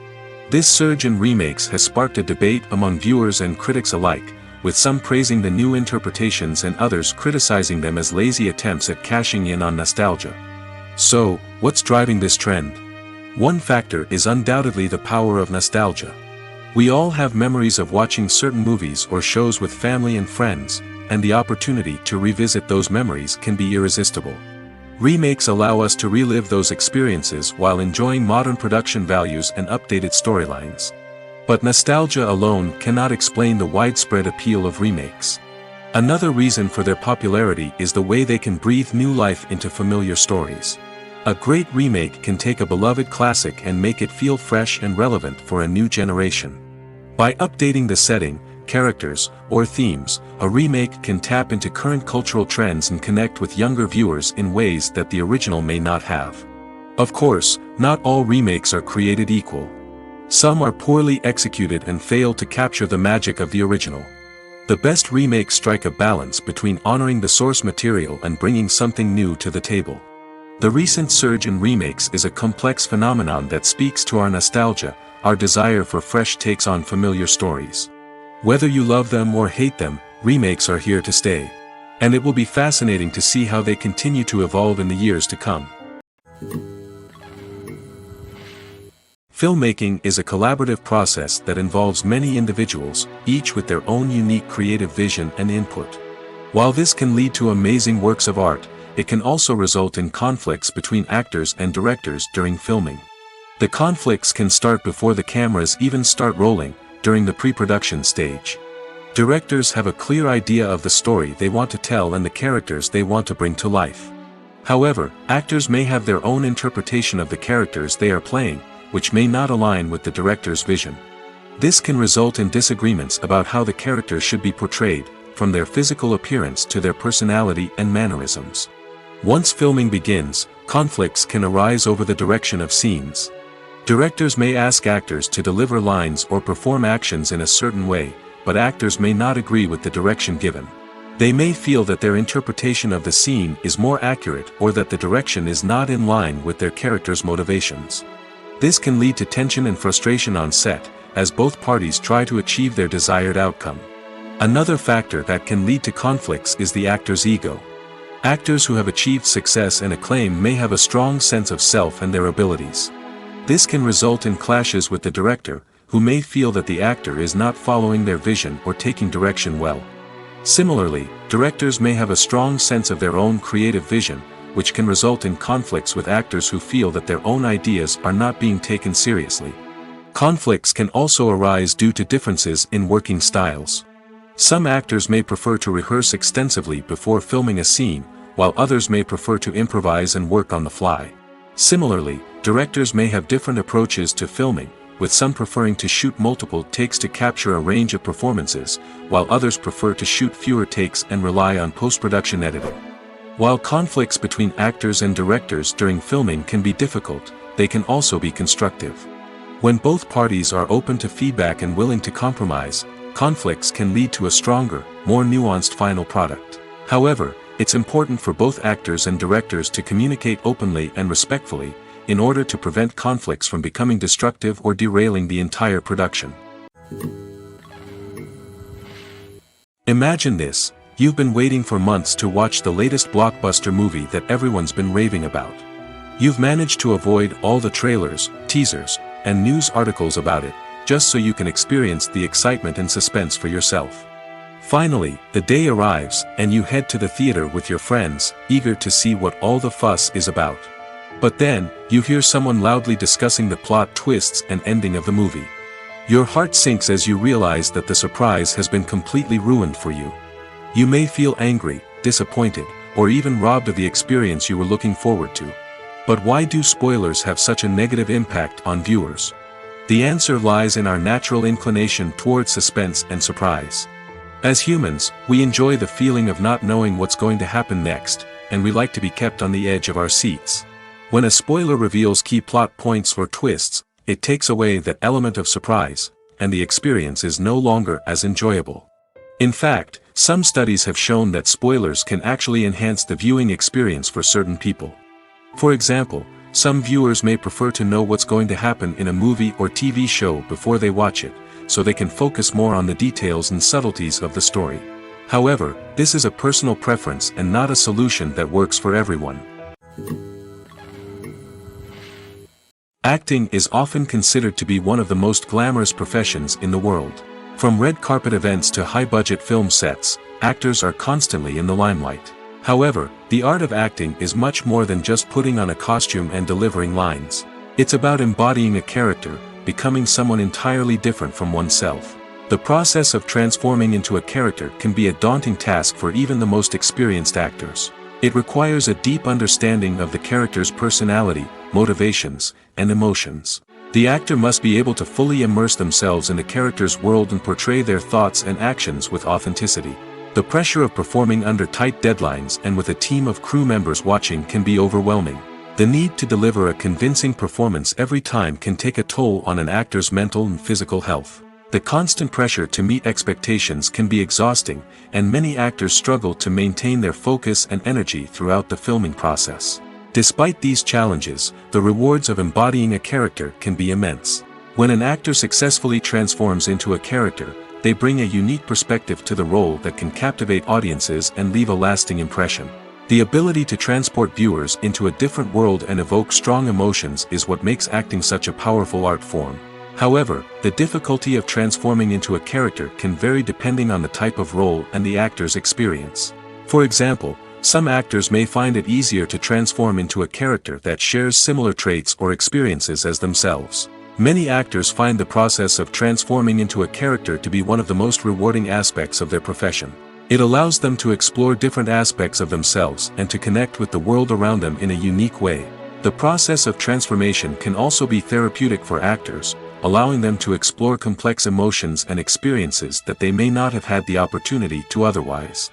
S1: This surge in remakes has sparked a debate among viewers and critics alike, with some praising the new interpretations and others criticizing them as lazy attempts at cashing in on nostalgia. So, what's driving this trend? One factor is undoubtedly the power of nostalgia. We all have memories of watching certain movies or shows with family and friends, and the opportunity to revisit those memories can be irresistible. Remakes allow us to relive those experiences while enjoying modern production values and updated storylines. But nostalgia alone cannot explain the widespread appeal of remakes. Another reason for their popularity is the way they can breathe new life into familiar stories. A great remake can take a beloved classic and make it feel fresh and relevant for a new generation. By updating the setting, characters, or themes, a remake can tap into current cultural trends and connect with younger viewers in ways that the original may not have. Of course, not all remakes are created equal. Some are poorly executed and fail to capture the magic of the original. The best remakes strike a balance between honoring the source material and bringing something new to the table. The recent surge in remakes is a complex phenomenon that speaks to our nostalgia, our desire for fresh takes on familiar stories. Whether you love them or hate them, remakes are here to stay. And it will be fascinating to see how they continue to evolve in the years to come. Filmmaking is a collaborative process that involves many individuals, each with their own unique creative vision and input. While this can lead to amazing works of art, it can also result in conflicts between actors and directors during filming. The conflicts can start before the cameras even start rolling, during the pre-production stage. Directors have a clear idea of the story they want to tell and the characters they want to bring to life. However, actors may have their own interpretation of the characters they are playing, which may not align with the director's vision. This can result in disagreements about how the characters should be portrayed, from their physical appearance to their personality and mannerisms. Once filming begins, conflicts can arise over the direction of scenes. Directors may ask actors to deliver lines or perform actions in a certain way, but actors may not agree with the direction given. They may feel that their interpretation of the scene is more accurate or that the direction is not in line with their character's motivations. This can lead to tension and frustration on set, as both parties try to achieve their desired outcome. Another factor that can lead to conflicts is the actor's ego. Actors who have achieved success and acclaim may have a strong sense of self and their abilities. This can result in clashes with the director, who may feel that the actor is not following their vision or taking direction well. Similarly, directors may have a strong sense of their own creative vision, which can result in conflicts with actors who feel that their own ideas are not being taken seriously. Conflicts can also arise due to differences in working styles. Some actors may prefer to rehearse extensively before filming a scene, while others may prefer to improvise and work on the fly. Similarly, directors may have different approaches to filming, with some preferring to shoot multiple takes to capture a range of performances, while others prefer to shoot fewer takes and rely on post-production editing. While conflicts between actors and directors during filming can be difficult, they can also be constructive. When both parties are open to feedback and willing to compromise, conflicts can lead to a stronger, more nuanced final product. However, it's important for both actors and directors to communicate openly and respectfully, in order to prevent conflicts from becoming destructive or derailing the entire production. Imagine this: you've been waiting for months to watch the latest blockbuster movie that everyone's been raving about. You've managed to avoid all the trailers, teasers, and news articles about it, just so you can experience the excitement and suspense for yourself. Finally, the day arrives, and you head to the theater with your friends, eager to see what all the fuss is about. But then, you hear someone loudly discussing the plot twists and ending of the movie. Your heart sinks as you realize that the surprise has been completely ruined for you. You may feel angry, disappointed, or even robbed of the experience you were looking forward to. But why do spoilers have such a negative impact on viewers? The answer lies in our natural inclination toward suspense and surprise. As humans, we enjoy the feeling of not knowing what's going to happen next, and we like to be kept on the edge of our seats. When a spoiler reveals key plot points or twists, it takes away that element of surprise, and the experience is no longer as enjoyable. In fact, some studies have shown that spoilers can actually enhance the viewing experience for certain people. For example, some viewers may prefer to know what's going to happen in a movie or TV show before they watch it, so they can focus more on the details and subtleties of the story. However, this is a personal preference and not a solution that works for everyone. Acting is often considered to be one of the most glamorous professions in the world. From red carpet events to high-budget film sets, actors are constantly in the limelight. However, the art of acting is much more than just putting on a costume and delivering lines. It's about embodying a character, becoming someone entirely different from oneself. The process of transforming into a character can be a daunting task for even the most experienced actors. It requires a deep understanding of the character's personality, motivations, and emotions. The actor must be able to fully immerse themselves in the character's world and portray their thoughts and actions with authenticity. The pressure of performing under tight deadlines and with a team of crew members watching can be overwhelming. The need to deliver a convincing performance every time can take a toll on an actor's mental and physical health. The constant pressure to meet expectations can be exhausting, and many actors struggle to maintain their focus and energy throughout the filming process. Despite these challenges, the rewards of embodying a character can be immense. When an actor successfully transforms into a character, they bring a unique perspective to the role that can captivate audiences and leave a lasting impression. The ability to transport viewers into a different world and evoke strong emotions is what makes acting such a powerful art form. However, the difficulty of transforming into a character can vary depending on the type of role and the actor's experience. For example, some actors may find it easier to transform into a character that shares similar traits or experiences as themselves. Many actors find the process of transforming into a character to be one of the most rewarding aspects of their profession. It allows them to explore different aspects of themselves and to connect with the world around them in a unique way. The process of transformation can also be therapeutic for actors, allowing them to explore complex emotions and experiences that they may not have had the opportunity to otherwise.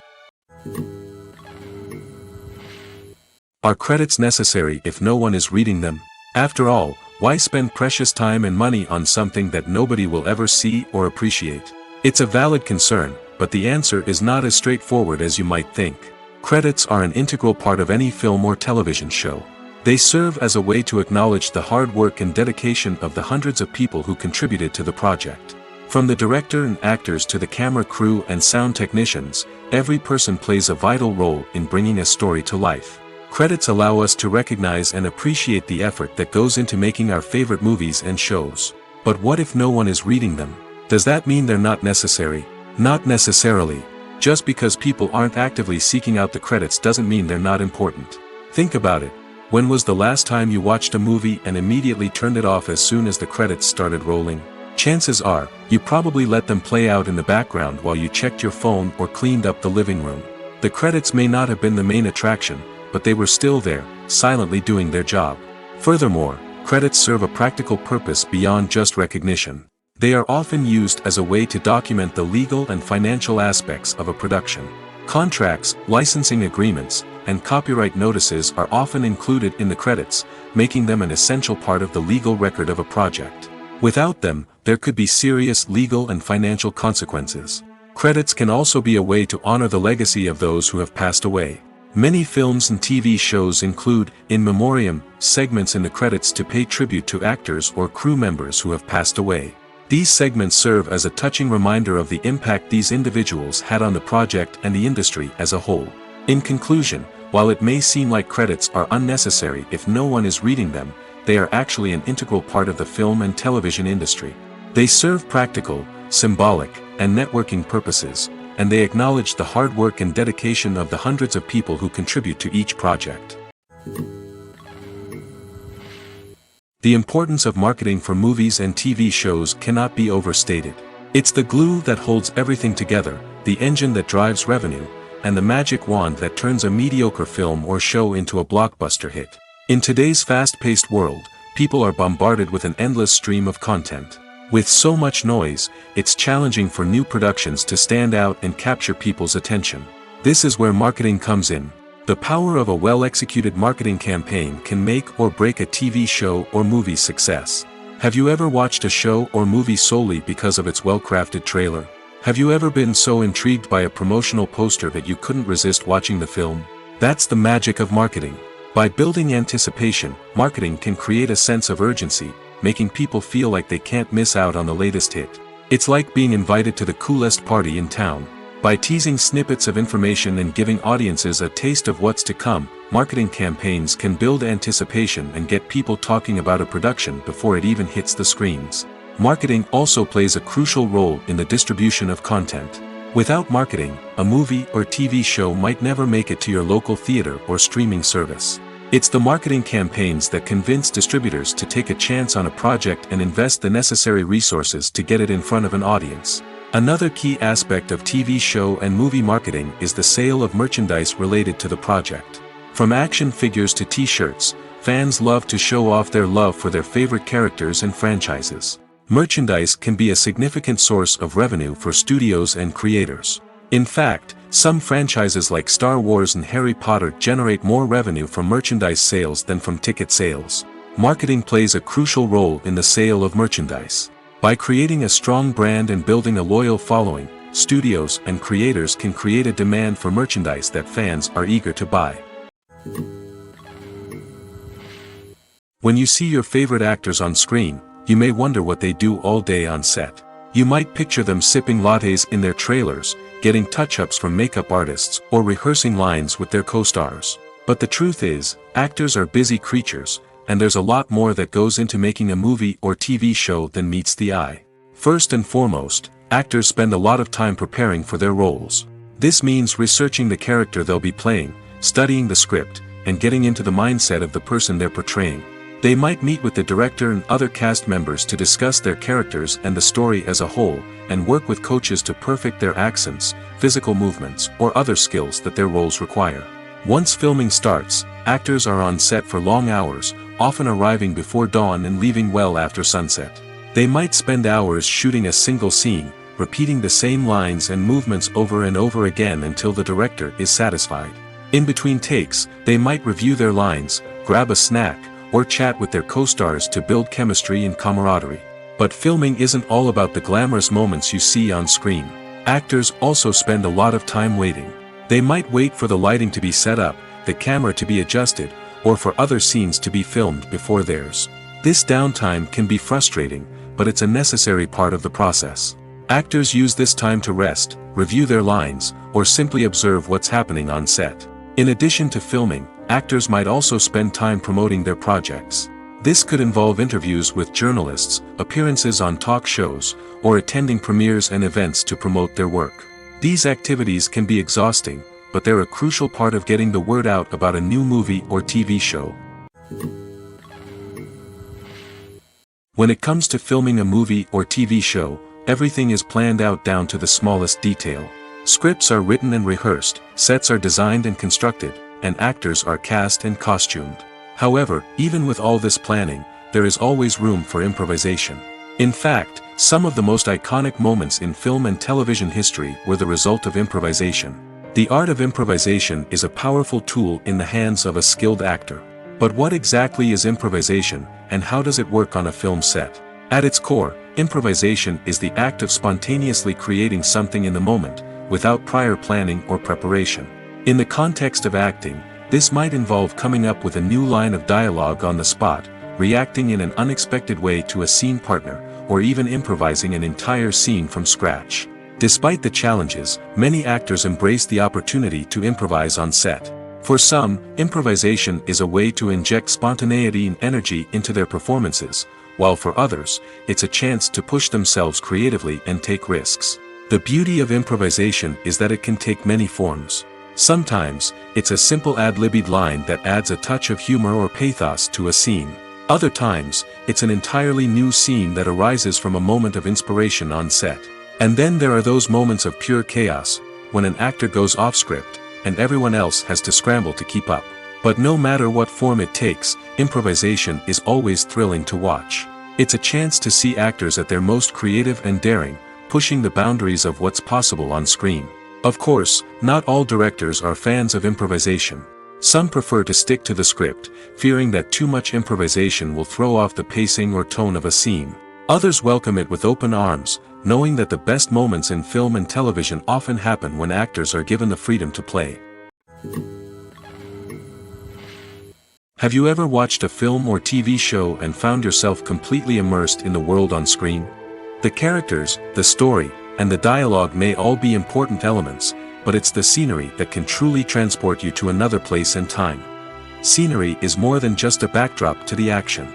S1: Are credits necessary if no one is reading them? After all, why spend precious time and money on something that nobody will ever see or appreciate? It's a valid concern, but the answer is not as straightforward as you might think. Credits are an integral part of any film or television show. They serve as a way to acknowledge the hard work and dedication of the hundreds of people who contributed to the project. From the director and actors to the camera crew and sound technicians, every person plays a vital role in bringing a story to life. Credits allow us to recognize and appreciate the effort that goes into making our favorite movies and shows. But what if no one is reading them? Does that mean they're not necessary? Not necessarily. Just because people aren't actively seeking out the credits doesn't mean they're not important. Think about it. When was the last time you watched a movie and immediately turned it off as soon as the credits started rolling? Chances are, you probably let them play out in the background while you checked your phone or cleaned up the living room. The credits may not have been the main attraction, but they were still there, silently doing their job. Furthermore, credits serve a practical purpose beyond just recognition. They are often used as a way to document the legal and financial aspects of a production. Contracts, licensing agreements, and copyright notices are often included in the credits, making them an essential part of the legal record of a project. Without them, there could be serious legal and financial consequences. Credits can also be a way to honor the legacy of those who have passed away. Many films and TV shows include, in memoriam, segments in the credits to pay tribute to actors or crew members who have passed away. These segments serve as a touching reminder of the impact these individuals had on the project and the industry as a whole. In conclusion, While it may seem like credits are unnecessary if no one is reading them, they are actually an integral part of the film and television industry. They serve practical, symbolic, and networking purposes, and they acknowledge the hard work and dedication of the hundreds of people who contribute to each project. The importance of marketing for movies and TV shows cannot be overstated. It's the glue that holds everything together, the engine that drives revenue, and the magic wand that turns a mediocre film or show into a blockbuster hit. In today's fast-paced world, people are bombarded with an endless stream of content. With so much noise, it's challenging for new productions to stand out and capture people's attention. This is where marketing comes in. The power of a well-executed marketing campaign can make or break a TV show or movie's success. Have you ever watched a show or movie solely because of its well-crafted trailer? Have you ever been so intrigued by a promotional poster that you couldn't resist watching the film? That's the magic of marketing. By building anticipation, marketing can create a sense of urgency, making people feel like they can't miss out on the latest hit. It's like being invited to the coolest party in town. By teasing snippets of information and giving audiences a taste of what's to come, marketing campaigns can build anticipation and get people talking about a production before it even hits the screens. Marketing also plays a crucial role in the distribution of content. Without marketing, a movie or TV show might never make it to your local theater or streaming service. It's the marketing campaigns that convince distributors to take a chance on a project and invest the necessary resources to get it in front of an audience. Another key aspect of TV show and movie marketing is the sale of merchandise related to the project. From action figures to t-shirts, fans love to show off their love for their favorite characters and franchises. Merchandise can be a significant source of revenue for studios and creators. In fact, some franchises like Star Wars and Harry Potter generate more revenue from merchandise sales than from ticket sales. Marketing plays a crucial role in the sale of merchandise. By creating a strong brand and building a loyal following, studios and creators can create a demand for merchandise that fans are eager to buy. When you see your favorite actors on screen, you may wonder what they do all day on set. You might picture them sipping lattes in their trailers, getting touch-ups from makeup artists, or rehearsing lines with their co-stars. But the truth is, actors are busy creatures, and there's a lot more that goes into making a movie or TV show than meets the eye. First and foremost, actors spend a lot of time preparing for their roles. This means researching the character they'll be playing, studying the script, and getting into the mindset of the person they're portraying. They might meet with the director and other cast members to discuss their characters and the story as a whole, and work with coaches to perfect their accents, physical movements, or other skills that their roles require. Once filming starts, actors are on set for long hours, often arriving before dawn and leaving well after sunset. They might spend hours shooting a single scene, repeating the same lines and movements over and over again until the director is satisfied. In between takes, they might review their lines, grab a snack, or chat with their co-stars to build chemistry and camaraderie. But filming isn't all about the glamorous moments you see on screen. Actors also spend a lot of time waiting. They might wait for the lighting to be set up, the camera to be adjusted, or for other scenes to be filmed before theirs. This downtime can be frustrating, but it's a necessary part of the process. Actors use this time to rest, review their lines, or simply observe what's happening on set. In addition to filming, actors might also spend time promoting their projects. This could involve interviews with journalists, appearances on talk shows, or attending premieres and events to promote their work. These activities can be exhausting, but they're a crucial part of getting the word out about a new movie or TV show. When it comes to filming a movie or TV show, everything is planned out down to the smallest detail. Scripts are written and rehearsed, sets are designed and constructed, and actors are cast and costumed. However, even with all this planning, there is always room for improvisation. In fact, some of the most iconic moments in film and television history were the result of improvisation. The art of improvisation is a powerful tool in the hands of a skilled actor. But what exactly is improvisation, and how does it work on a film set? At its core, improvisation is the act of spontaneously creating something in the moment, without prior planning or preparation. In the context of acting, this might involve coming up with a new line of dialogue on the spot, reacting in an unexpected way to a scene partner, or even improvising an entire scene from scratch. Despite the challenges, many actors embrace the opportunity to improvise on set. For some, improvisation is a way to inject spontaneity and energy into their performances, while for others, it's a chance to push themselves creatively and take risks. The beauty of improvisation is that it can take many forms. Sometimes, it's a simple ad-libbed line that adds a touch of humor or pathos to a scene. Other times, it's an entirely new scene that arises from a moment of inspiration on set. And then there are those moments of pure chaos, when an actor goes off script, and everyone else has to scramble to keep up. But no matter what form it takes, improvisation is always thrilling to watch. It's a chance to see actors at their most creative and daring, pushing the boundaries of what's possible on screen. Of course, not all directors are fans of improvisation. Some prefer to stick to the script, fearing that too much improvisation will throw off the pacing or tone of a scene. Others welcome it with open arms, knowing that the best moments in film and television often happen when actors are given the freedom to play. Have you ever watched a film or TV show and found yourself completely immersed in the world on screen? The characters, the story, and the dialogue may all be important elements, but it's the scenery that can truly transport you to another place and time. Scenery is more than just a backdrop to the action.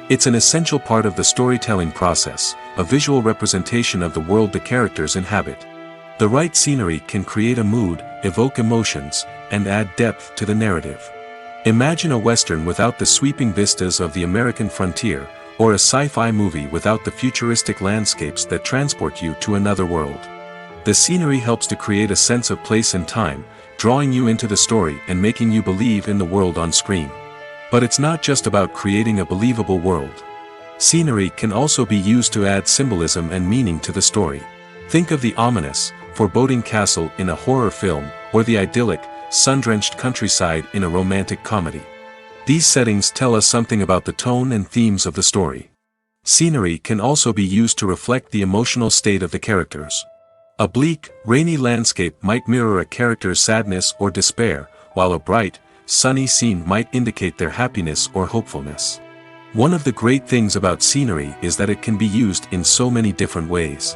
S1: It's an essential part of the storytelling process, a visual representation of the world the characters inhabit. The right scenery can create a mood, evoke emotions, and add depth to the narrative. Imagine a Western without the sweeping vistas of the American frontier, or a sci-fi movie without the futuristic landscapes that transport you to another world. The scenery helps to create a sense of place and time, drawing you into the story and making you believe in the world on screen. But it's not just about creating a believable world. Scenery can also be used to add symbolism and meaning to the story. Think of the ominous, foreboding castle in a horror film, or the idyllic, sun-drenched countryside in a romantic comedy. These settings tell us something about the tone and themes of the story. Scenery can also be used to reflect the emotional state of the characters. A bleak, rainy landscape might mirror a character's sadness or despair, while a bright, sunny scene might indicate their happiness or hopefulness. One of the great things about scenery is that it can be used in so many different ways.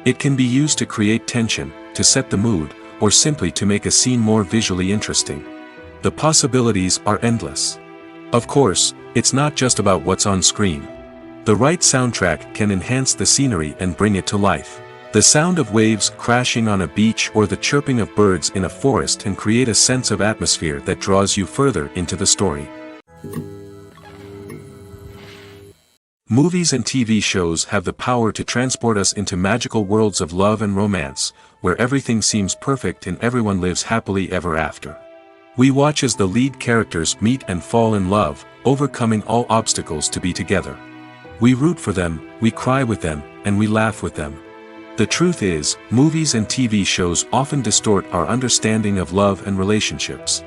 S1: It can be used to create tension, to set the mood, or simply to make a scene more visually interesting. The possibilities are endless. Of course, it's not just about what's on screen. The right soundtrack can enhance the scenery and bring it to life. The sound of waves crashing on a beach or the chirping of birds in a forest can create a sense of atmosphere that draws you further into the story. Movies and TV shows have the power to transport us into magical worlds of love and romance, where everything seems perfect and everyone lives happily ever after. We watch as the lead characters meet and fall in love, overcoming all obstacles to be together. We root for them, we cry with them, and we laugh with them. The truth is, movies and TV shows often distort our understanding of love and relationships.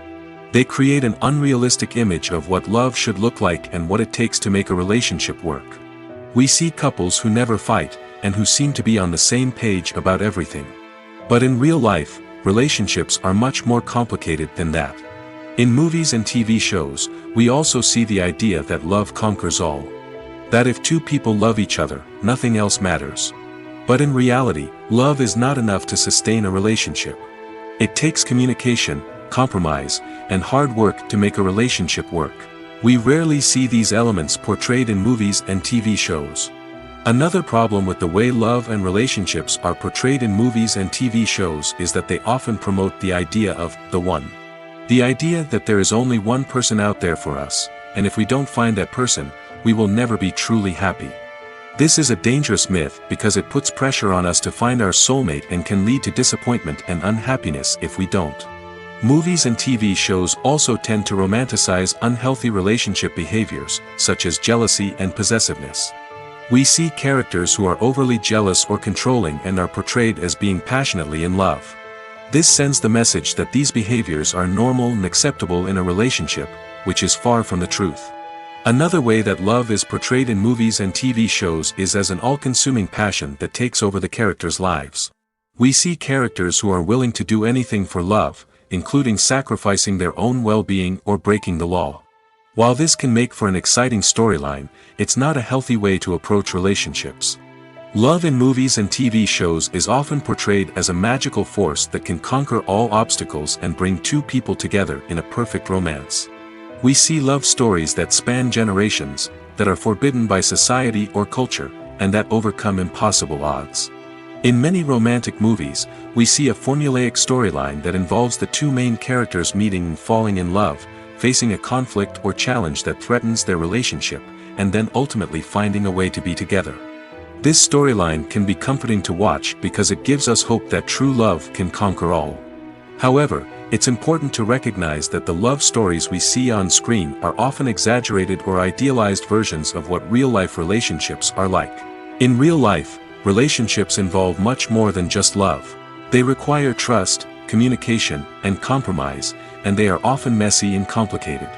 S1: They create an unrealistic image of what love should look like and what it takes to make a relationship work. We see couples who never fight, and who seem to be on the same page about everything. But in real life, relationships are much more complicated than that. In movies and TV shows, we also see the idea that love conquers all. That if two people love each other, nothing else matters. But in reality, love is not enough to sustain a relationship. It takes communication, compromise, and hard work to make a relationship work. We rarely see these elements portrayed in movies and TV shows. Another problem with the way love and relationships are portrayed in movies and TV shows is that they often promote the idea of the one. The idea that there is only one person out there for us, and if we don't find that person, we will never be truly happy. This is a dangerous myth because it puts pressure on us to find our soulmate and can lead to disappointment and unhappiness if we don't. Movies and TV shows also tend to romanticize unhealthy relationship behaviors, such as jealousy and possessiveness. We see characters who are overly jealous or controlling and are portrayed as being passionately in love. This sends the message that these behaviors are normal and acceptable in a relationship, which is far from the truth. Another way that love is portrayed in movies and TV shows is as an all-consuming passion that takes over the characters' lives. We see characters who are willing to do anything for love, including sacrificing their own well-being or breaking the law. While this can make for an exciting storyline, it's not a healthy way to approach relationships. Love in movies and TV shows is often portrayed as a magical force that can conquer all obstacles and bring two people together in a perfect romance. We see love stories that span generations, that are forbidden by society or culture, and that overcome impossible odds. In many romantic movies, we see a formulaic storyline that involves the two main characters meeting and falling in love, facing a conflict or challenge that threatens their relationship, and then ultimately finding a way to be together. This storyline can be comforting to watch because it gives us hope that true love can conquer all. However, it's important to recognize that the love stories we see on screen are often exaggerated or idealized versions of what real-life relationships are like. In real life, relationships involve much more than just love. They require trust, communication, and compromise, and they are often messy and complicated.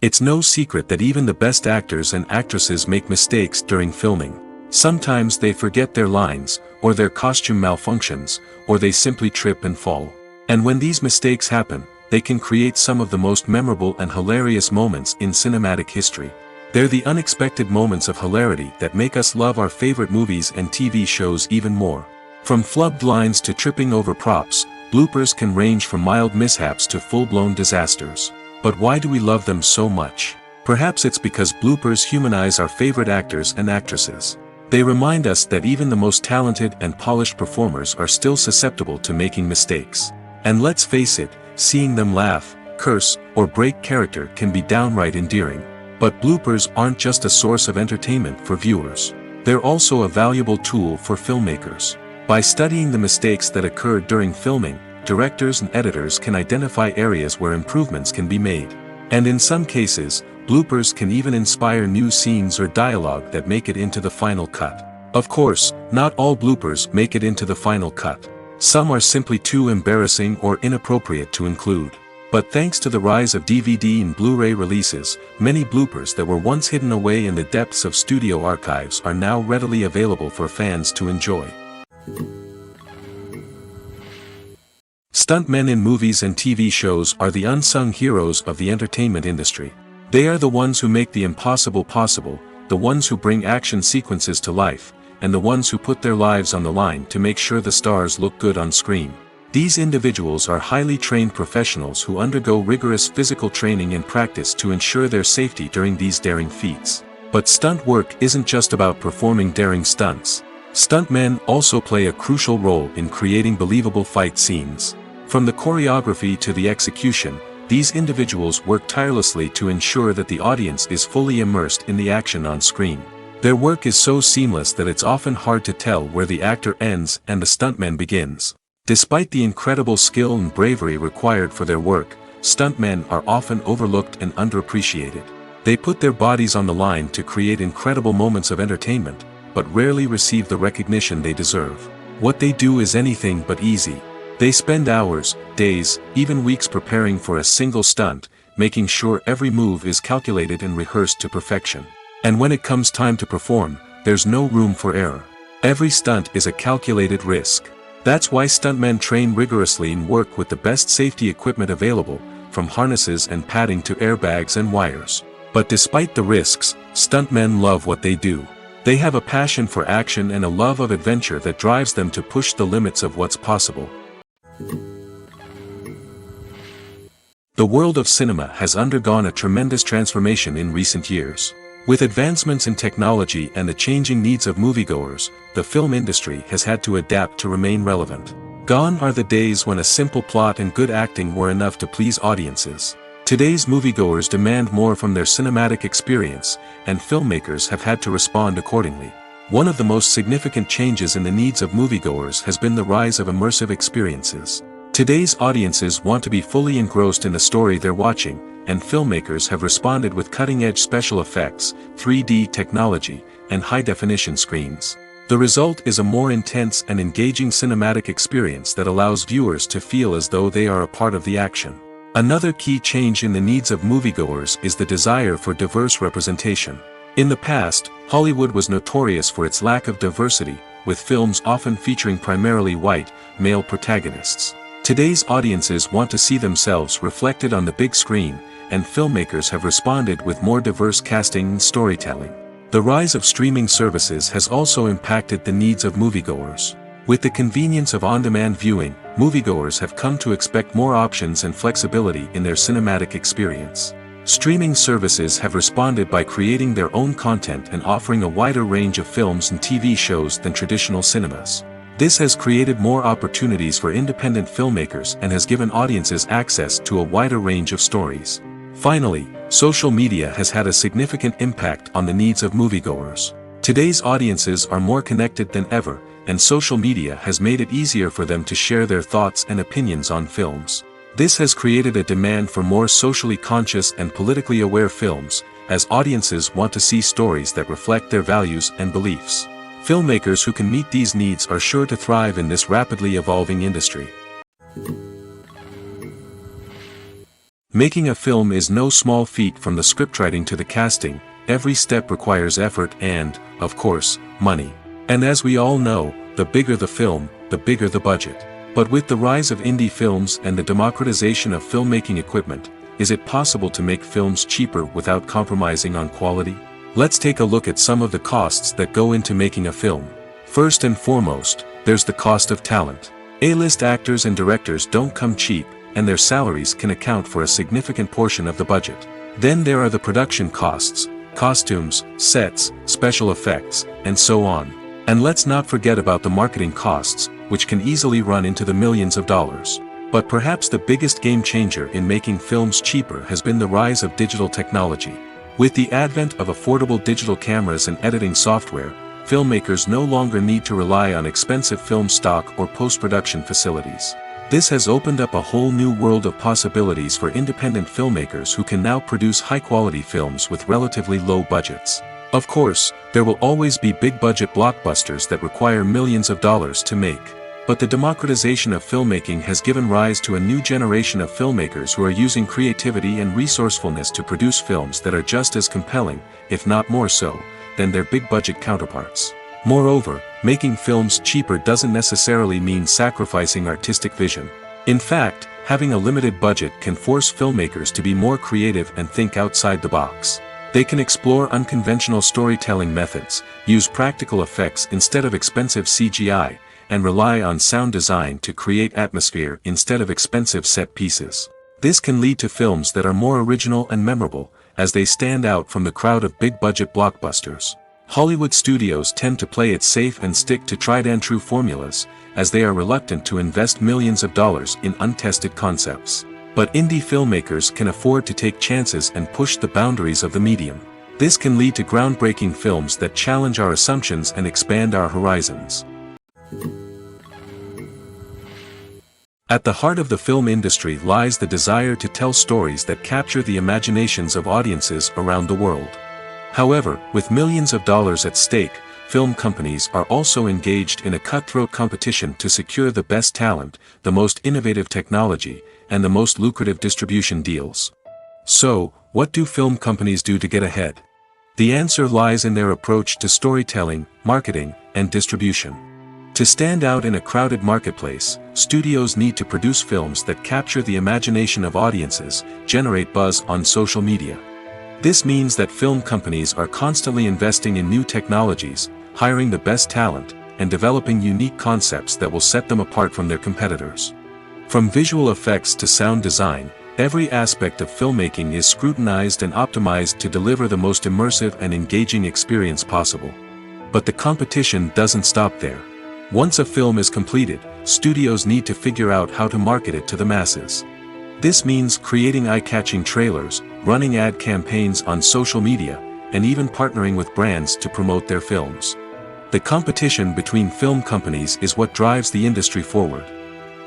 S1: It's no secret that even the best actors and actresses make mistakes during filming. Sometimes they forget their lines, or their costume malfunctions, or they simply trip and fall. And when these mistakes happen, they can create some of the most memorable and hilarious moments in cinematic history. They're the unexpected moments of hilarity that make us love our favorite movies and TV shows even more. From flubbed lines to tripping over props, bloopers can range from mild mishaps to full-blown disasters. But why do we love them so much? Perhaps it's because bloopers humanize our favorite actors and actresses. They remind us that even the most talented and polished performers are still susceptible to making mistakes. And let's face it, seeing them laugh, curse, or break character can be downright endearing. But bloopers aren't just a source of entertainment for viewers. They're also a valuable tool for filmmakers. By studying the mistakes that occurred during filming, directors and editors can identify areas where improvements can be made. And in some cases, bloopers can even inspire new scenes or dialogue that make it into the final cut. Of course, not all bloopers make it into the final cut. Some are simply too embarrassing or inappropriate to include. But thanks to the rise of DVD and Blu-ray releases, many bloopers that were once hidden away in the depths of studio archives are now readily available for fans to enjoy. Stuntmen in movies and TV shows are the unsung heroes of the entertainment industry. They are the ones who make the impossible possible, the ones who bring action sequences to life, and the ones who put their lives on the line to make sure the stars look good on screen. These individuals are highly trained professionals who undergo rigorous physical training and practice to ensure their safety during these daring feats. But stunt work isn't just about performing daring stunts. Stuntmen also play a crucial role in creating believable fight scenes. From the choreography to the execution, these individuals work tirelessly to ensure that the audience is fully immersed in the action on screen. Their work is so seamless that it's often hard to tell where the actor ends and the stuntman begins. Despite the incredible skill and bravery required for their work, stuntmen are often overlooked and underappreciated. They put their bodies on the line to create incredible moments of entertainment, but rarely receive the recognition they deserve. What they do is anything but easy. They spend hours, days, even weeks preparing for a single stunt, making sure every move is calculated and rehearsed to perfection. And when it comes time to perform, there's no room for error. Every stunt is a calculated risk. That's why stuntmen train rigorously and work with the best safety equipment available, from harnesses and padding to airbags and wires. But despite the risks, stuntmen love what they do. They have a passion for action and a love of adventure that drives them to push the limits of what's possible. The world of cinema has undergone a tremendous transformation in recent years. With advancements in technology and the changing needs of moviegoers, the film industry has had to adapt to remain relevant. Gone are the days when a simple plot and good acting were enough to please audiences. Today's moviegoers demand more from their cinematic experience, and filmmakers have had to respond accordingly. One of the most significant changes in the needs of moviegoers has been the rise of immersive experiences. Today's audiences want to be fully engrossed in the story they're watching, and filmmakers have responded with cutting-edge special effects, 3D technology, and high-definition screens. The result is a more intense and engaging cinematic experience that allows viewers to feel as though they are a part of the action. Another key change in the needs of moviegoers is the desire for diverse representation. In the past, Hollywood was notorious for its lack of diversity, with films often featuring primarily white, male protagonists. Today's audiences want to see themselves reflected on the big screen, and filmmakers have responded with more diverse casting and storytelling. The rise of streaming services has also impacted the needs of moviegoers. With the convenience of on-demand viewing, moviegoers have come to expect more options and flexibility in their cinematic experience. Streaming services have responded by creating their own content and offering a wider range of films and TV shows than traditional cinemas. This has created more opportunities for independent filmmakers and has given audiences access to a wider range of stories. Finally, social media has had a significant impact on the needs of moviegoers. Today's audiences are more connected than ever, and social media has made it easier for them to share their thoughts and opinions on films. This has created a demand for more socially conscious and politically aware films, as audiences want to see stories that reflect their values and beliefs. Filmmakers who can meet these needs are sure to thrive in this rapidly evolving industry. Making a film is no small feat. From the scriptwriting to the casting, every step requires effort and, of course, money. And as we all know, the bigger the film, the bigger the budget. But with the rise of indie films and the democratization of filmmaking equipment, is it possible to make films cheaper without compromising on quality? Let's take a look at some of the costs that go into making a film. First and foremost, there's the cost of talent. A-list actors and directors don't come cheap, and their salaries can account for a significant portion of the budget. Then there are the production costs, costumes, sets, special effects, and so on. And let's not forget about the marketing costs, which can easily run into the millions of dollars. But perhaps the biggest game changer in making films cheaper has been the rise of digital technology. With the advent of affordable digital cameras and editing software, filmmakers no longer need to rely on expensive film stock or post-production facilities. This has opened up a whole new world of possibilities for independent filmmakers who can now produce high-quality films with relatively low budgets. Of course, there will always be big-budget blockbusters that require millions of dollars to make. But the democratization of filmmaking has given rise to a new generation of filmmakers who are using creativity and resourcefulness to produce films that are just as compelling, if not more so, than their big-budget counterparts. Moreover, making films cheaper doesn't necessarily mean sacrificing artistic vision. In fact, having a limited budget can force filmmakers to be more creative and think outside the box. They can explore unconventional storytelling methods, use practical effects instead of expensive CGI, and rely on sound design to create atmosphere instead of expensive set pieces. This can lead to films that are more original and memorable, as they stand out from the crowd of big-budget blockbusters. Hollywood studios tend to play it safe and stick to tried-and-true formulas, as they are reluctant to invest millions of dollars in untested concepts. But indie filmmakers can afford to take chances and push the boundaries of the medium. This can lead to groundbreaking films that challenge our assumptions and expand our horizons. At the heart of the film industry lies the desire to tell stories that capture the imaginations of audiences around the world. However, with millions of dollars at stake, film companies are also engaged in a cutthroat competition to secure the best talent, the most innovative technology, and the most lucrative distribution deals. So, what do film companies do to get ahead? The answer lies in their approach to storytelling, marketing, and distribution. To stand out in a crowded marketplace, studios need to produce films that capture the imagination of audiences, generate buzz on social media. This means that film companies are constantly investing in new technologies, hiring the best talent, and developing unique concepts that will set them apart from their competitors. From visual effects to sound design, every aspect of filmmaking is scrutinized and optimized to deliver the most immersive and engaging experience possible. But the competition doesn't stop there. Once a film is completed, studios need to figure out how to market it to the masses. This means creating eye-catching trailers, running ad campaigns on social media, and even partnering with brands to promote their films. The competition between film companies is what drives the industry forward.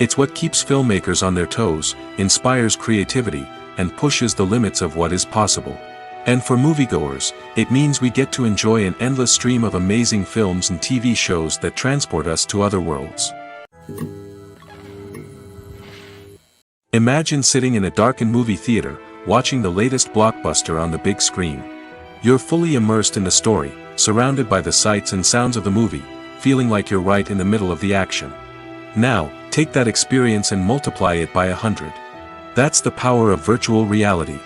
S1: It's what keeps filmmakers on their toes, inspires creativity, and pushes the limits of what is possible. And for moviegoers, it means we get to enjoy an endless stream of amazing films and TV shows that transport us to other worlds. Imagine sitting in a darkened movie theater, watching the latest blockbuster on the big screen. You're fully immersed in the story, surrounded by the sights and sounds of the movie, feeling like you're right in the middle of the action. Now, take that experience and multiply it by 100. That's the power of virtual reality.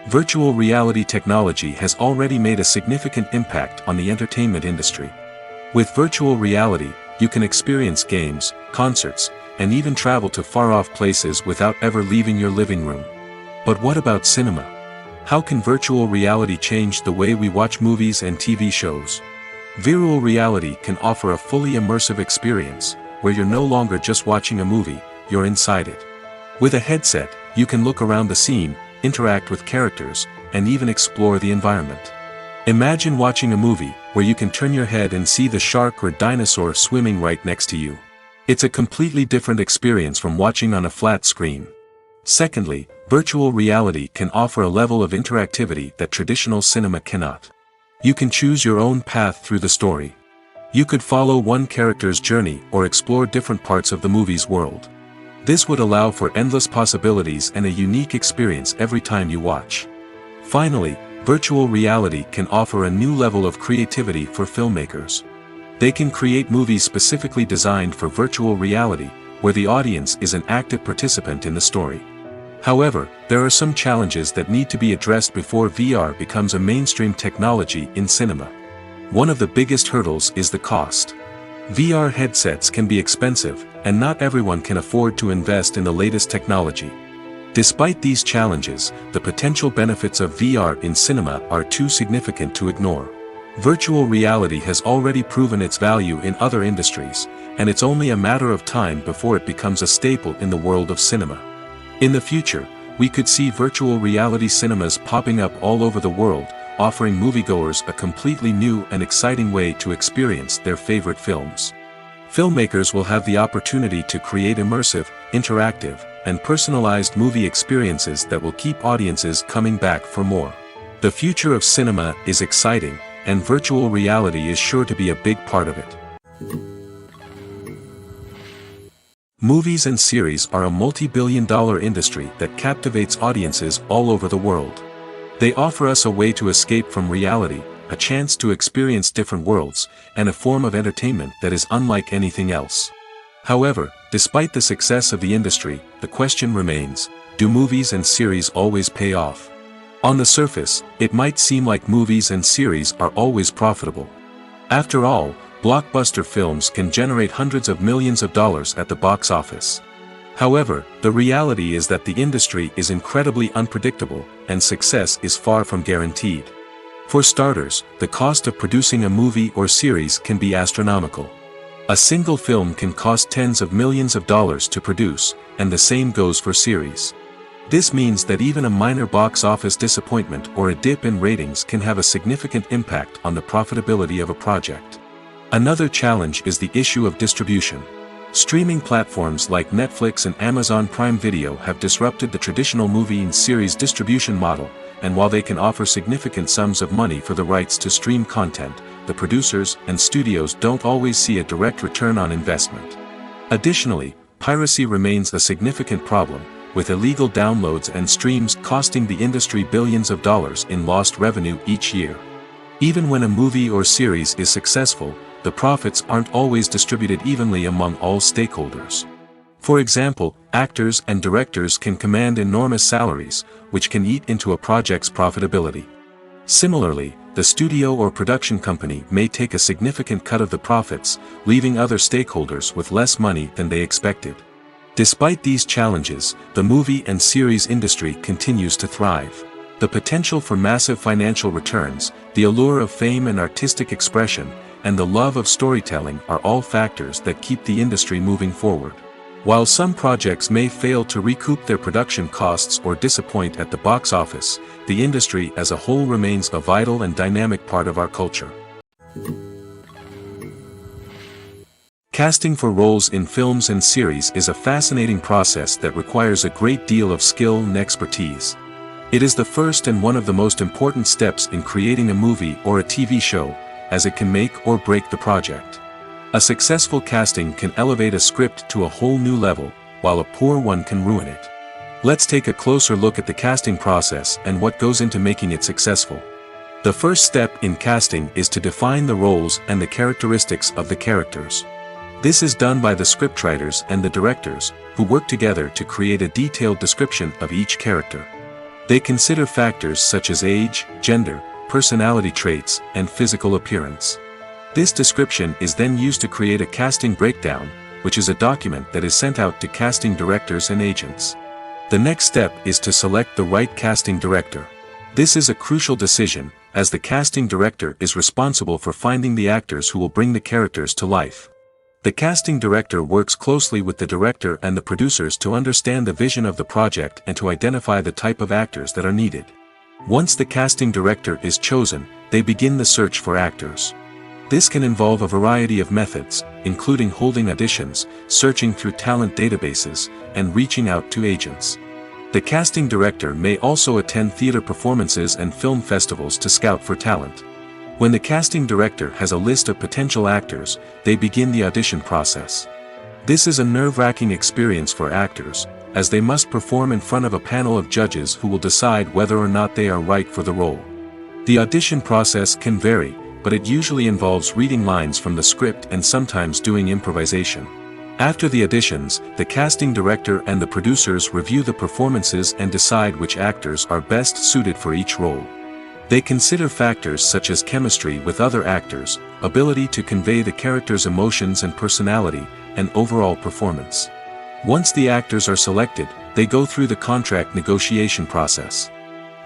S1: Virtual reality technology has already made a significant impact on the entertainment industry. With virtual reality, you can experience games, concerts, and even travel to far-off places without ever leaving your living room. But what about cinema? How can virtual reality change the way we watch movies and TV shows? Virtual reality can offer a fully immersive experience, where you're no longer just watching a movie, you're inside it. With a headset, you can look around the scene, interact with characters, and even explore the environment. Imagine watching a movie, where you can turn your head and see the shark or dinosaur swimming right next to you. It's a completely different experience from watching on a flat screen. Secondly, virtual reality can offer a level of interactivity that traditional cinema cannot. You can choose your own path through the story. You could follow one character's journey or explore different parts of the movie's world. This would allow for endless possibilities and a unique experience every time you watch. Finally, virtual reality can offer a new level of creativity for filmmakers. They can create movies specifically designed for virtual reality, where the audience is an active participant in the story. However, there are some challenges that need to be addressed before VR becomes a mainstream technology in cinema. One of the biggest hurdles is the cost. VR headsets can be expensive, and not everyone can afford to invest in the latest technology. Despite these challenges, the potential benefits of VR in cinema are too significant to ignore. Virtual reality has already proven its value in other industries, and it's only a matter of time before it becomes a staple in the world of cinema. In the future, we could see virtual reality cinemas popping up all over the world, offering moviegoers a completely new and exciting way to experience their favorite films. Filmmakers will have the opportunity to create immersive, interactive, and personalized movie experiences that will keep audiences coming back for more. The future of cinema is exciting, and virtual reality is sure to be a big part of it. Movies and series are a multi-billion-dollar industry that captivates audiences all over the world. They offer us a way to escape from reality, a chance to experience different worlds, and a form of entertainment that is unlike anything else. However, despite the success of the industry, the question remains, do movies and series always pay off? On the surface, it might seem like movies and series are always profitable. After all, blockbuster films can generate hundreds of millions of dollars at the box office. However, the reality is that the industry is incredibly unpredictable, and success is far from guaranteed. For starters, the cost of producing a movie or series can be astronomical. A single film can cost tens of millions of dollars to produce, and the same goes for series. This means that even a minor box office disappointment or a dip in ratings can have a significant impact on the profitability of a project. Another challenge is the issue of distribution. Streaming platforms like Netflix and Amazon Prime Video have disrupted the traditional movie and series distribution model, and while they can offer significant sums of money for the rights to stream content, the producers and studios don't always see a direct return on investment. Additionally, piracy remains a significant problem, with illegal downloads and streams costing the industry billions of dollars in lost revenue each year. Even when a movie or series is successful, the profits aren't always distributed evenly among all stakeholders. For example, actors and directors can command enormous salaries, which can eat into a project's profitability. Similarly, the studio or production company may take a significant cut of the profits, leaving other stakeholders with less money than they expected. Despite these challenges, the movie and series industry continues to thrive. The potential for massive financial returns, the allure of fame and artistic expression, and the love of storytelling are all factors that keep the industry moving forward. While some projects may fail to recoup their production costs or disappoint at the box office, the industry as a whole remains a vital and dynamic part of our culture. Casting for roles in films and series is a fascinating process that requires a great deal of skill and expertise. It is the first and one of the most important steps in creating a movie or a TV show, as it can make or break the project. A successful casting can elevate a script to a whole new level, while a poor one can ruin it. Let's take a closer look at the casting process and what goes into making it successful. The first step in casting is to define the roles and the characteristics of the characters. This is done by the scriptwriters and the directors, who work together to create a detailed description of each character. They consider factors such as age, gender, personality traits, and physical appearance. This description is then used to create a casting breakdown, which is a document that is sent out to casting directors and agents. The next step is to select the right casting director. This is a crucial decision, as the casting director is responsible for finding the actors who will bring the characters to life. The casting director works closely with the director and the producers to understand the vision of the project and to identify the type of actors that are needed. Once the casting director is chosen, they begin the search for actors. This can involve a variety of methods, including holding auditions, searching through talent databases, and reaching out to agents. The casting director may also attend theater performances and film festivals to scout for talent. When the casting director has a list of potential actors, they begin the audition process. This is a nerve-wracking experience for actors, as they must perform in front of a panel of judges who will decide whether or not they are right for the role. The audition process can vary, but it usually involves reading lines from the script and sometimes doing improvisation. After the auditions, the casting director and the producers review the performances and decide which actors are best suited for each role. They consider factors such as chemistry with other actors, ability to convey the character's emotions and personality, and overall performance. Once the actors are selected, they go through the contract negotiation process.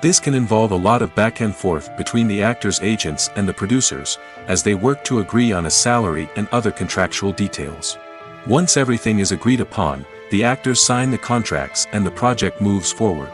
S1: This can involve a lot of back and forth between the actors' agents and the producers, as they work to agree on a salary and other contractual details. Once everything is agreed upon, the actors sign the contracts and the project moves forward.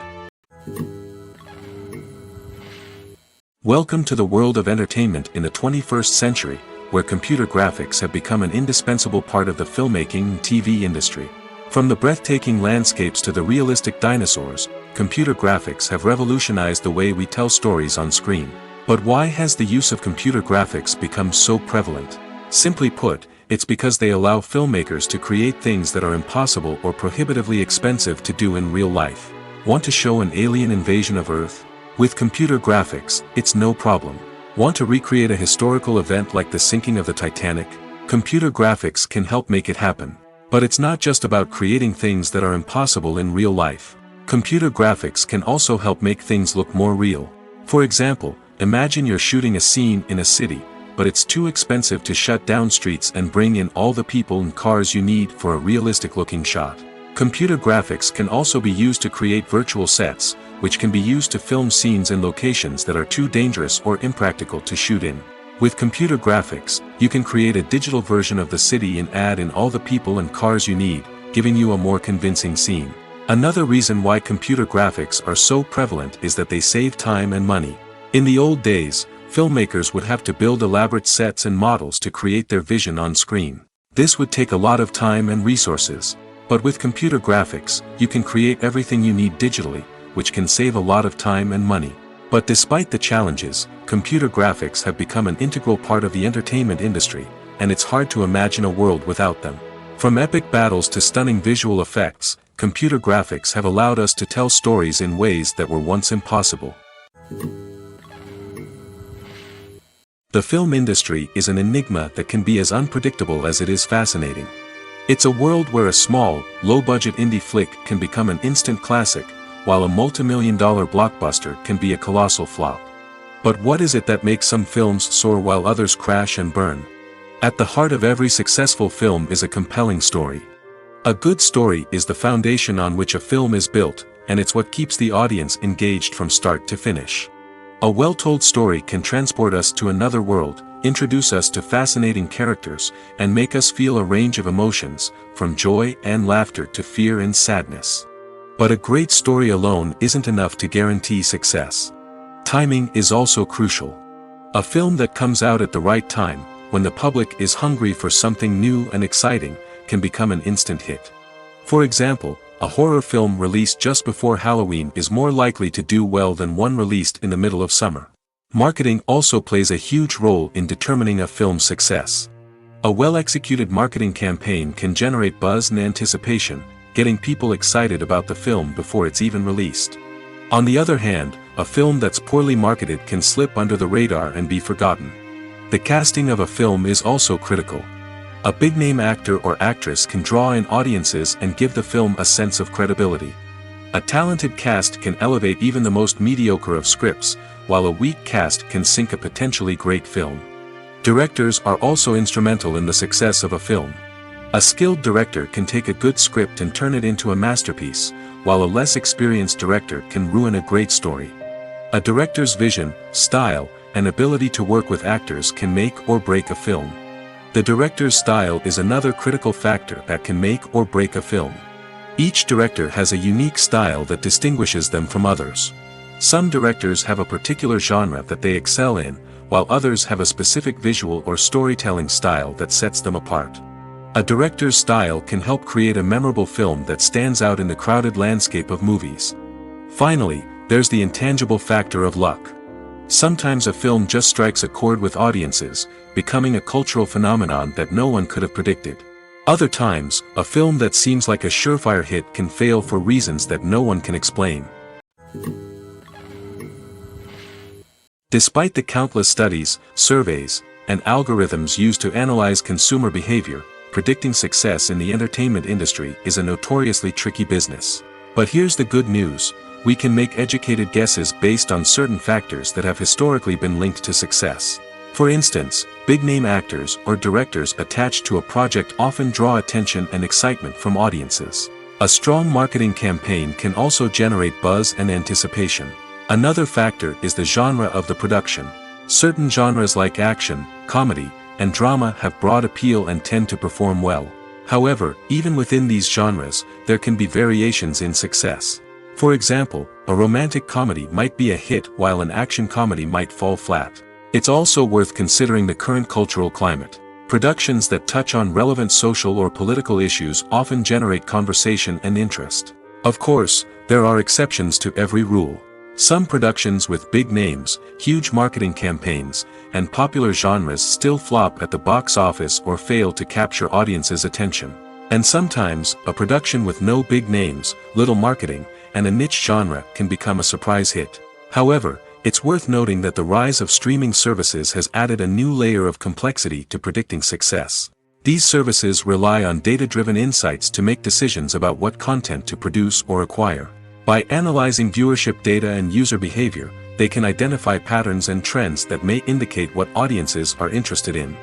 S1: Welcome to the world of entertainment in the 21st century, where computer graphics have become an indispensable part of the filmmaking and TV industry. From the breathtaking landscapes to the realistic dinosaurs, computer graphics have revolutionized the way we tell stories on screen. But why has the use of computer graphics become so prevalent? Simply put, it's because they allow filmmakers to create things that are impossible or prohibitively expensive to do in real life. Want to show an alien invasion of Earth? With computer graphics, it's no problem. Want to recreate a historical event like the sinking of the Titanic? Computer graphics can help make it happen. But it's not just about creating things that are impossible in real life. Computer graphics can also help make things look more real. For example, imagine you're shooting a scene in a city, but it's too expensive to shut down streets and bring in all the people and cars you need for a realistic-looking shot. Computer graphics can also be used to create virtual sets, which can be used to film scenes in locations that are too dangerous or impractical to shoot in. With computer graphics, you can create a digital version of the city and add in all the people and cars you need, giving you a more convincing scene. Another reason why computer graphics are so prevalent is that they save time and money. In the old days, filmmakers would have to build elaborate sets and models to create their vision on screen. This would take a lot of time and resources. But with computer graphics, you can create everything you need digitally, which can save a lot of time and money. But despite the challenges, computer graphics have become an integral part of the entertainment industry, and it's hard to imagine a world without them. From epic battles to stunning visual effects, computer graphics have allowed us to tell stories in ways that were once impossible. The film industry is an enigma that can be as unpredictable as it is fascinating. It's a world where a small, low-budget indie flick can become an instant classic, while a multi-million-dollar blockbuster can be a colossal flop. But what is it that makes some films soar while others crash and burn? At the heart of every successful film is a compelling story. A good story is the foundation on which a film is built, and it's what keeps the audience engaged from start to finish. A well-told story can transport us to another world, introduce us to fascinating characters, and make us feel a range of emotions, from joy and laughter to fear and sadness. But a great story alone isn't enough to guarantee success. Timing is also crucial. A film that comes out at the right time, when the public is hungry for something new and exciting, can become an instant hit. For example, a horror film released just before Halloween is more likely to do well than one released in the middle of summer. Marketing also plays a huge role in determining a film's success. A well-executed marketing campaign can generate buzz and anticipation, getting people excited about the film before it's even released. On the other hand, a film that's poorly marketed can slip under the radar and be forgotten. The casting of a film is also critical. A big-name actor or actress can draw in audiences and give the film a sense of credibility. A talented cast can elevate even the most mediocre of scripts, while a weak cast can sink a potentially great film. Directors are also instrumental in the success of a film. A skilled director can take a good script and turn it into a masterpiece, while a less experienced director can ruin a great story. A director's vision, style, and ability to work with actors can make or break a film. The director's style is another critical factor that can make or break a film. Each director has a unique style that distinguishes them from others. Some directors have a particular genre that they excel in, while others have a specific visual or storytelling style that sets them apart. A director's style can help create a memorable film that stands out in the crowded landscape of movies. Finally, there's the intangible factor of luck. Sometimes a film just strikes a chord with audiences, becoming a cultural phenomenon that no one could have predicted. Other times, a film that seems like a surefire hit can fail for reasons that no one can explain. Despite the countless studies, surveys, and algorithms used to analyze consumer behavior, predicting success in the entertainment industry is a notoriously tricky business. But here's the good news: we can make educated guesses based on certain factors that have historically been linked to success. For instance, big-name actors or directors attached to a project often draw attention and excitement from audiences. A strong marketing campaign can also generate buzz and anticipation. Another factor is the genre of the production. Certain genres like action, comedy, and drama have broad appeal and tend to perform well. However, even within these genres, there can be variations in success. For example, a romantic comedy might be a hit while an action comedy might fall flat. It's also worth considering the current cultural climate. Productions that touch on relevant social or political issues often generate conversation and interest. Of course, there are exceptions to every rule. Some productions with big names, huge marketing campaigns, and popular genres still flop at the box office or fail to capture audiences' attention. And sometimes, a production with no big names, little marketing, and a niche genre can become a surprise hit. However, it's worth noting that the rise of streaming services has added a new layer of complexity to predicting success. These services rely on data-driven insights to make decisions about what content to produce or acquire. By analyzing viewership data and user behavior, they can identify patterns and trends that may indicate what audiences are interested in.